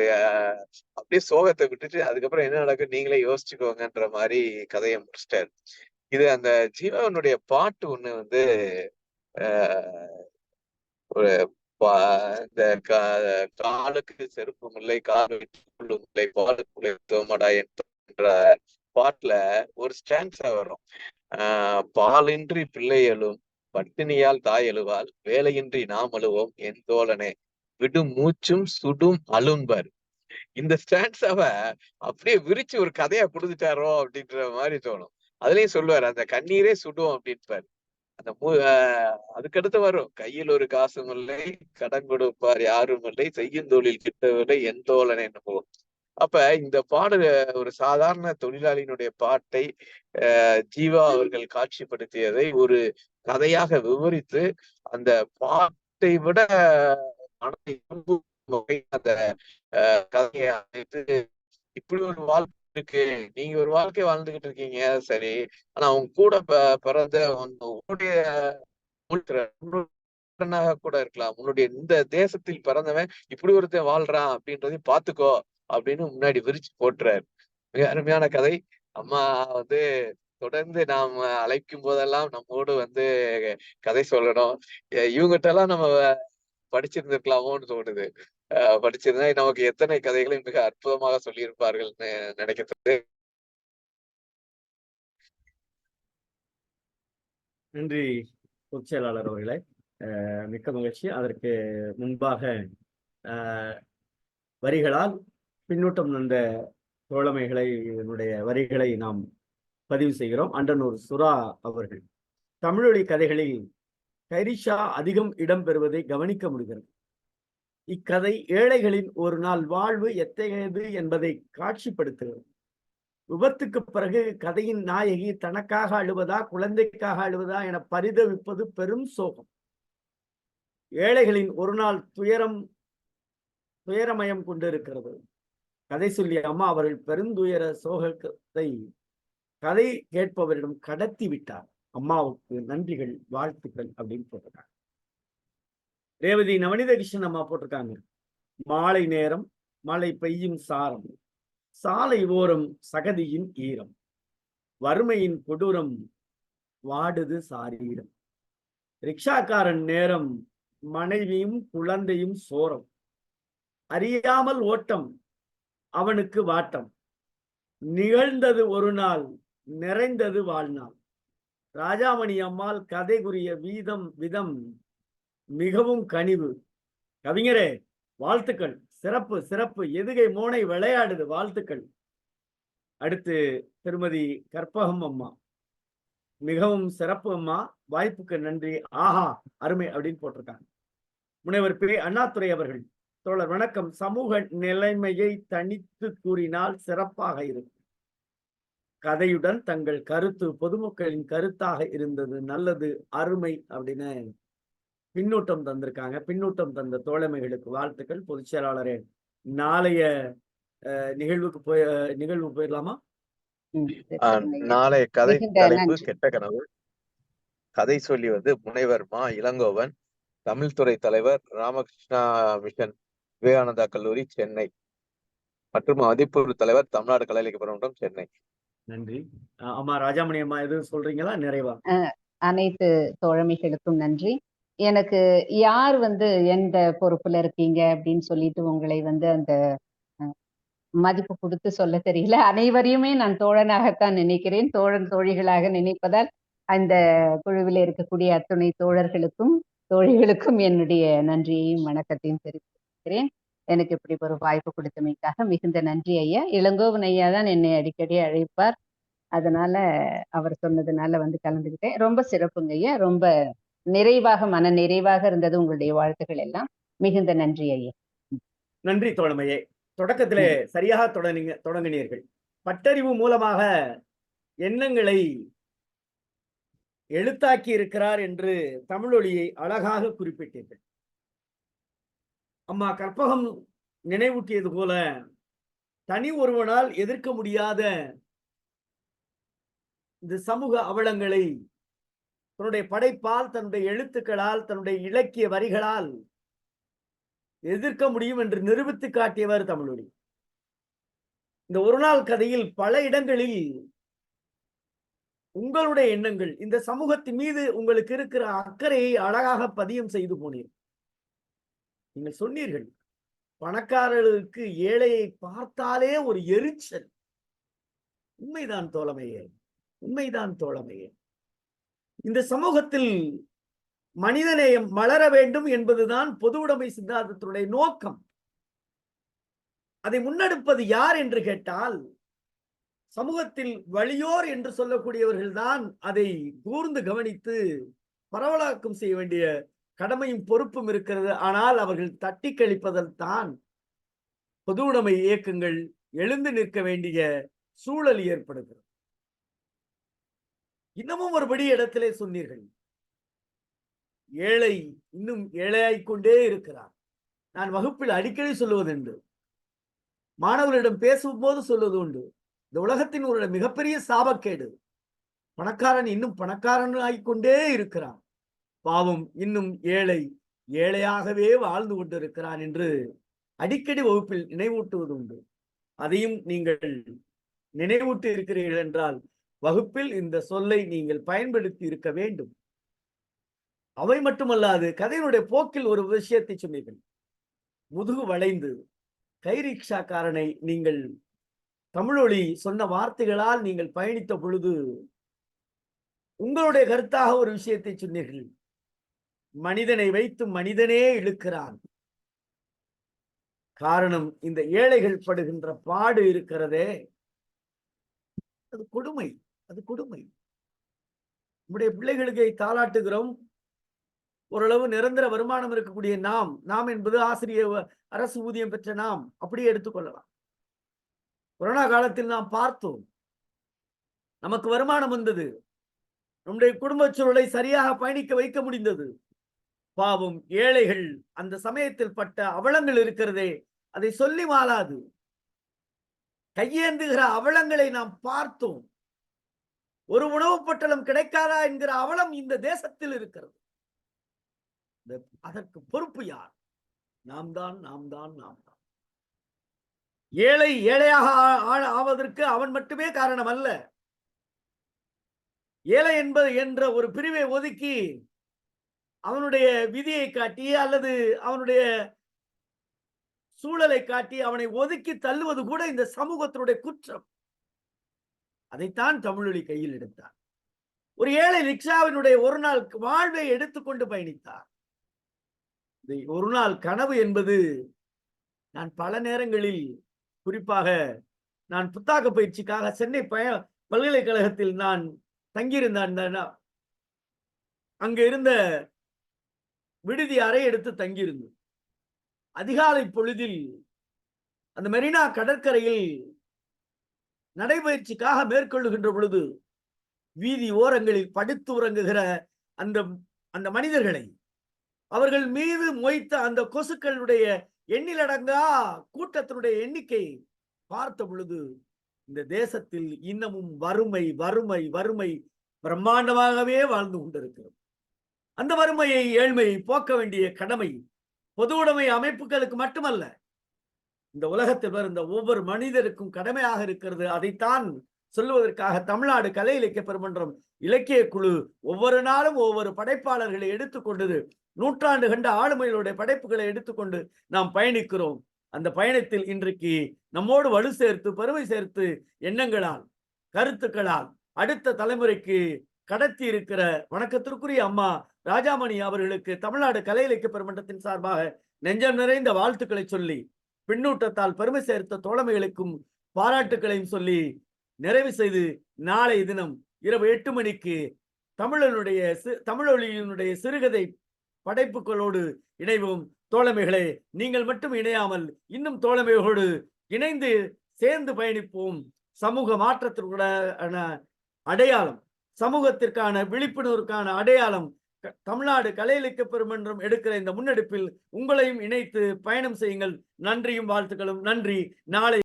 அப்படியே சோகத்தை விட்டுட்டு அதுக்கப்புறம் என்ன நடக்கும் நீங்களே யோசிச்சுக்கோங்கன்ற மாதிரி கதையை முடிச்சிட்டாரு. இது அந்த ஜீவாவனுடைய பாட்டு ஒண்ணு வந்து ஒரு இந்த காலுக்கு செருப்பும் இல்லை, காலுக்குள்ளும் இல்லை, பாலுக்குள்ளே தோமடா என்ற பாட்டுல ஒரு ஸ்டான்ஸா வரும். பாலின்றி பிள்ளை எழும், பட்டினியால் தாய் எழுவாள், வேலையின்றி நாம் அழுவோம் என் தோழனே, விடும் மூச்சும் சுடும் அலும்பர். இந்த ஸ்டான்ஸாவ அப்படியே விரிச்சு ஒரு கதையா கொடுத்துட்டாரோ அப்படின்ற மாதிரி தோணும். அதுலயும் சொல்லுவாரு, அந்த கண்ணீரே சுடும் அப்படின்பாரு. அந்த அதுக்கடுத்து வரும், கையில் ஒரு காசும் இல்லை, கடன் கொடுப்பார் யாரும் இல்லை, செய்யும் தொழில் கிட்டவில்லை என் தோழனே போகும். அப்ப இந்த பாடல் ஒரு சாதாரண தொழிலாளியினுடைய பாட்டை ஜீவா அவர்கள் காட்சிப்படுத்தியதை ஒரு கதையாக விவரித்து அந்த பாட்டை விட மனதை அந்த கதையை அமைத்து, இப்படி ஒரு வாழ்க்கை இருக்கு, நீங்க ஒரு வாழ்க்கை வாழ்ந்துகிட்டு இருக்கீங்க சரி, ஆனா அவங்க கூட பிறந்த உன்னுடைய கூட இருக்கலாம், உன்னுடைய இந்த தேசத்தில் பிறந்தவன் இப்படி ஒருத்தன் வாழ்றான் அப்படின்றதையும் பாத்துக்கோ அப்படின்னு முன்னாடி விரிச்சு போட்டுறாரு. மிக அருமையான கதை. அம்மா வந்து தொடர்ந்து நாம் அழைக்கும் போதெல்லாம் நம்மோடு வந்து கதை சொல்லணும். இவங்ககிட்ட எல்லாம் நம்ம படிச்சிருந்திருக்கலாமோன்னு தோணுது. படிச்சிருந்தா நமக்கு எத்தனை கதைகளை மிக அற்புதமாக சொல்லியிருப்பார்கள்னு நினைக்கிறது. நன்றி பொதுச்செயலாளர் அவர்களே, மிக்க மகிழ்ச்சி. அதற்கு முன்பாக வரிகளால் பின்னூட்டம் தந்த தோழமைகளை வரிகளை நாம் பதிவு செய்கிறோம். அண்டனூர் சுரா அவர்கள், தமிழொலி கதைகளில் கைரிஷா அதிகம் இடம்பெறுவதை கவனிக்க முடிகிறது. இக்கதை ஏழைகளின் ஒரு நாள் வாழ்வு எத்தகையது என்பதை காட்சிப்படுத்துகிறது. விபத்துக்கு பிறகு கதையின் நாயகி தனக்காக அழுவதா குழந்தைக்காக அழுவதா என பரிதவிப்பது பெரும் சோகம். ஏழைகளின் ஒரு நாள் துயரமயம் கொண்டிருக்கிறது. கதை சொல்லிய அம்மா அவர்கள் பெருந்துயர சோகத்தை கதை கேட்பவரிடம் கடத்தி விட்டார். அம்மாவுக்கு நன்றிகள் வாழ்த்துக்கள் அப்படின்னு போட்டிருக்காங்க. ரேவதி நவநீத கிருஷ்ணன் அம்மா போட்டிருக்காங்க, மாலை நேரம், மழை பெய்யும் சாரம், சாலை ஓரம் சகதியின் ஈரம், வறுமையின் கொடூரம், வாடுது சாரீரம், ரிக்ஷாக்காரன் நேரம், மனைவியும் குழந்தையும் சோரம், அறியாமல் ஓட்டம், அவனுக்கு வாட்டம், நிகழ்ந்தது ஒரு நாள், நிறைந்தது வாழ்நாள், ராஜாமணி அம்மாள் கதைக்குரிய விதம் மிகவும் கனிவு. கவிஞரே வாழ்த்துக்கள், சிறப்பு சிறப்பு. எதுகை மோனை விளையாடுது, வாழ்த்துக்கள். அடுத்து திருமதி கற்பகம் அம்மா, மிகவும் சிறப்பு அம்மா, வாய்ப்புக்கு நன்றி, ஆஹா அருமை அப்படின்னு போட்டிருக்காங்க. முனைவர் பே. அண்ணாதுரை அவர்கள், தோழர் வணக்கம். சமூக நிலைமையை தனித்து கூறினால் சிறப்பாக இருக்கும். கதையுடன் தங்கள் கருத்து பொதுமக்களின் கருத்தாக இருந்தது, நல்லது, அருமை அப்படின்னு பின்னூட்டம் தந்திருக்காங்க. பின்னூட்டம் தந்த தோழமைகளுக்கு வாழ்த்துக்கள். பொதுச் செயலாளரே, நாளைய நிகழ்வு போயிடலாமா? நாளைய கதை மிகுந்த தலைப்பு நன்றி. கெட்ட கனவு. கதை சொல்லி வந்து முனைவர் மா. இளங்கோவன், தமிழ்துறை தலைவர், ராமகிருஷ்ணா மிஷன், விவேகானந்தா கல்லூரி, சென்னை, மற்றும் மதிப்பூர் தலைவர், தமிழ்நாடு கலை இலக்கிய மன்றம், சென்னை. நன்றி. அம்மா ராஜாமணி அம்மா எதுவும் சொல்றீங்களா? நிறைவா? அனைத்து தோழமைகளுக்கும் நன்றி. எனக்கு யார் எந்த பொறுப்புல இருக்கீங்க அப்படின்னு சொல்லிட்டு உங்களை அந்த மதிப்பு கொடுத்து சொல்ல தெரியல. அனைவரையுமே நான் தோழனாகத்தான் நினைக்கிறேன். தோழன் தோழிகளாக நினைப்பதால் அந்த குழுவில் இருக்கக்கூடிய அத்துணை தோழர்களுக்கும் தோழிகளுக்கும் என்னுடைய நன்றியையும் வணக்கத்தையும் தெரிவிக்கிறேன். எனக்கு இப்படி ஒரு வாய்ப்பு கொடுத்தமைக்காக மிகுந்த நன்றி ஐயா. இளங்கோவன் ஐயா தான் என்னை அடிக்கடி அழைப்பார். அதனால அவர் சொன்னதுனால கலந்துக்கிட்டேன். ரொம்ப சிறப்புங்க ஐயா. ரொம்ப நிறைவாக, மன நிறைவாக இருந்தது உங்களுடைய வாழ்த்துக்கள் எல்லாம். மிகுந்த நன்றி ஐயா. நன்றி தோழமையே. தொடக்கத்திலே சரியாக தொடங்கினீர்கள். பட்டறிவு மூலமாக எண்ணங்களை எழுத்தாக்கி இருக்கிறார் என்று தமிழொலியை அழகாக குறிப்பிட்டீர்கள். அம்மா கற்பகம் நினைவூட்டியது போல தனி ஒருவனால் எதிர்க்க முடியாத இந்த சமூக அவலங்களை தன்னுடைய படைப்பால், தன்னுடைய எழுத்துக்களால், தன்னுடைய இலக்கிய வரிகளால் எதிர்க்க முடியும் என்று நிரூபித்து காட்டியவர் தமிழொலி. இந்த ஒரு நாள் கதையில் பல இடங்களில் உங்களுடைய எண்ணங்கள், இந்த சமூகத்தின் மீது உங்களுக்கு இருக்கிற அக்கறையை அழகாக பதியம் செய்து போனீர்கள். நீங்கள் சொன்னீர்கள், பணக்காரர்களுக்கு ஏழையை பார்த்தாலே ஒரு எரிச்சல். உண்மைதான் தோழமையே, உண்மைதான் தோழமையே. இந்த சமூகத்தில் மனிதநேயம் மலர வேண்டும் என்பதுதான் பொது உடைமை சித்தாந்தத்தினுடைய நோக்கம். அதை முன்னெடுப்பது யார் என்று கேட்டால், சமூகத்தில் வலியோர் என்று சொல்லக்கூடியவர்கள் தான் அதை கூர்ந்து கவனித்து பரவலாக்கம் செய்ய வேண்டிய கடமையும் பொறுப்பும் இருக்கிறது. ஆனால் அவர்கள் தட்டி கழிப்பதில் தான் பொது உடைமை இயக்கங்கள் எழுந்து நிற்க வேண்டிய சூழல் ஏற்படுகிறது. இன்னமும் ஒருபடி இடத்திலே சொன்னீர்கள், ஏழை இன்னும் ஏழையாய்க்கொண்டே இருக்கிறார். நான் வகுப்பில் அடிக்கடி சொல்லுவதுண்டு, மாணவர்களிடம் பேசும்போது சொல்வது உண்டு, இந்த உலகத்தின் ஒரு மிகப்பெரிய சாபக்கேடு, பணக்காரன் இன்னும் பணக்காரன் ஆகிக்கொண்டே இருக்கிறான், பாவம் இன்னும் ஏழை ஏழையாகவே வாழ்ந்து கொண்டிருக்கிறான் என்று அடிக்கடி வகுப்பில் நினைவூட்டுவது உண்டு. அதையும் நீங்கள் நினைவூட்டி இருக்கிறீர்கள் என்றால் வகுப்பில் இந்த சொல்லை நீங்கள் பயன்படுத்தி இருக்க வேண்டும். அவை மட்டுமல்லாது கதையினுடைய போக்கில் ஒரு விஷயத்தை சொன்னீர்கள். முதுகு வளைந்து கைரிக்ஷாக்காரனை நீங்கள் தமிழொலி சொன்ன வார்த்தைகளால் நீங்கள் பயணித்த பொழுது உங்களுடைய கருத்தாக ஒரு விஷயத்தை சொன்னீர்கள். மனிதனை வைத்து மனிதனே இழுக்கிறான். காரணம், இந்த ஏழைகள் படுகின்ற பாடு இருக்கிறதே, அது கொடுமை, அது கொடுமை. நம்முடைய பிள்ளைகளுக்கு தாளாட்டுகிறோம். ஓரளவு நிரந்தர வருமானம் இருக்கக்கூடிய நாம் என்பது ஆசிரியர் அரசு ஊதியம் பெற்ற நாம் அப்படியே எடுத்துக்கொள்ளலாம். கொரோனா காலத்தில் நாம் பார்த்தோம், நமக்கு வருமானம் வந்தது, நம்முடைய குடும்ப சூழலை சரியாக பயணிக்க வைக்க முடிந்தது. பாவம் ஏழைகள் அந்த சமயத்தில் பட்ட அவலங்கள் இருக்கிறதே, அதை சொல்லி மாளாது. கையேந்துகிற அவலங்களை நாம் பார்த்தோம். ஒரு உணவு பொட்டலம் கிடைக்காதா என்கிற அவலம் இந்த தேசத்தில் இருக்கிறது. அதற்கு பொறுப்பு யார்? நாம் தான். ஏழை ஏழையாக ஆவதற்கு அவன் மட்டுமே காரணம் அல்ல. ஏழை என்பது என்ற ஒரு பிரிவை ஒதுக்கி அவனுடைய விதியை காட்டி அல்லது அவனுடைய சூழலை காட்டி அவனை ஒதுக்கி தள்ளுவது கூட இந்த சமூகத்தினுடைய குற்றம். அதைத்தான் தமிழொலி கையில் எடுத்தார். ஒரு ஏழை ரிக்ஷாவினுடைய ஒரு நாள் வாழ்வை எடுத்துக்கொண்டு பயணித்தார். ஒரு நாள் கனவு என்பது நான் பல நேரங்களில், குறிப்பாக நான் புத்தாக்க பயிற்சிக்காக சென்னை பல்கலைக்கழகத்தில் நான் தங்கியிருந்தேன். அங்க இருந்த விடுதி அறை எடுத்து தங்கியிருந்தோம். அதிகாலை பொழுதில் அந்த மெரினா கடற்கரையில் நடைபயிற்சிக்காக மேற்கொள்ளுகின்ற பொழுது வீதி ஓரங்களில் படுத்து உறங்குகிற அந்த அந்த மனிதர்களை, அவர்கள் மீது மொய்த்த அந்த கொசுக்களுடைய எண்ணிலடங்கா கூட்டத்தினுடைய எண்ணிக்கை பார்த்த பொழுது இந்த தேசத்தில் இன்னமும் வறுமை வறுமை வறுமை பிரம்மாண்டமாகவே வாழ்ந்து கொண்டிருக்கிறோம். அந்த வறுமையை, ஏழ்மையை போக்க வேண்டிய கடமை பொது உடைமை அமைப்புகளுக்கு மட்டுமல்ல, இந்த உலகத்தில் வருந்த ஒவ்வொரு மனிதருக்கும் கடமையாக இருக்கிறது. அதைத்தான் சொல்லுவதற்காக தமிழ்நாடு கலை இலக்கிய பெருமன்றம் இலக்கிய குழு ஒவ்வொரு நாளும் ஒவ்வொரு படைப்பாளர்களை எடுத்துக்கொண்டது, நூற்றாண்டு கண்ட ஆளுமைகளுடைய படைப்புகளை எடுத்துக்கொண்டு நாம் பயணிக்கிறோம். அந்த பயணத்தில் இன்றைக்கு நம்மோடு வலு சேர்த்து, பெருமை சேர்த்து, எண்ணங்களால், கருத்துக்களால் அடுத்த தலைமுறைக்கு கடத்தி இருக்கிற வணக்கத்திற்குரிய அம்மா ராஜாமணி அவர்களுக்கு தமிழ்நாடு கலை இலக்கிய பெருமன்றத்தின் சார்பாக நெஞ்சம் நிறைந்த வாழ்த்துக்களை சொல்லி, பின்னூட்டத்தால் பெருமை சேர்த்த தோழமைகளுக்கும் பாராட்டுக்களையும் சொல்லி நிறைவு செய்து, நாளை தினம் இரவு 8 மணிக்கு தமிழொலியினுடைய சிறுகதை படைப்புகளோடு இணைவோம். தோழமைகளே, நீங்கள் மட்டும் இணையாமல் இன்னும் தோழமைகளோடு இணைந்து சேர்ந்து பயணிப்போம். சமூக மாற்றத்திற்கான அடையாளம், சமூகத்திற்கான விழிப்புணர்வுக்கான அடையாளம் தமிழ்நாடு கலை இலக்கிய பெருமன்றம் எடுக்கிற இந்த முன்னெடுப்பில் உங்களையும் இணைத்து பயணம் செய்யுங்கள். நன்றியும் வாழ்த்துக்களும். நன்றி. நாளை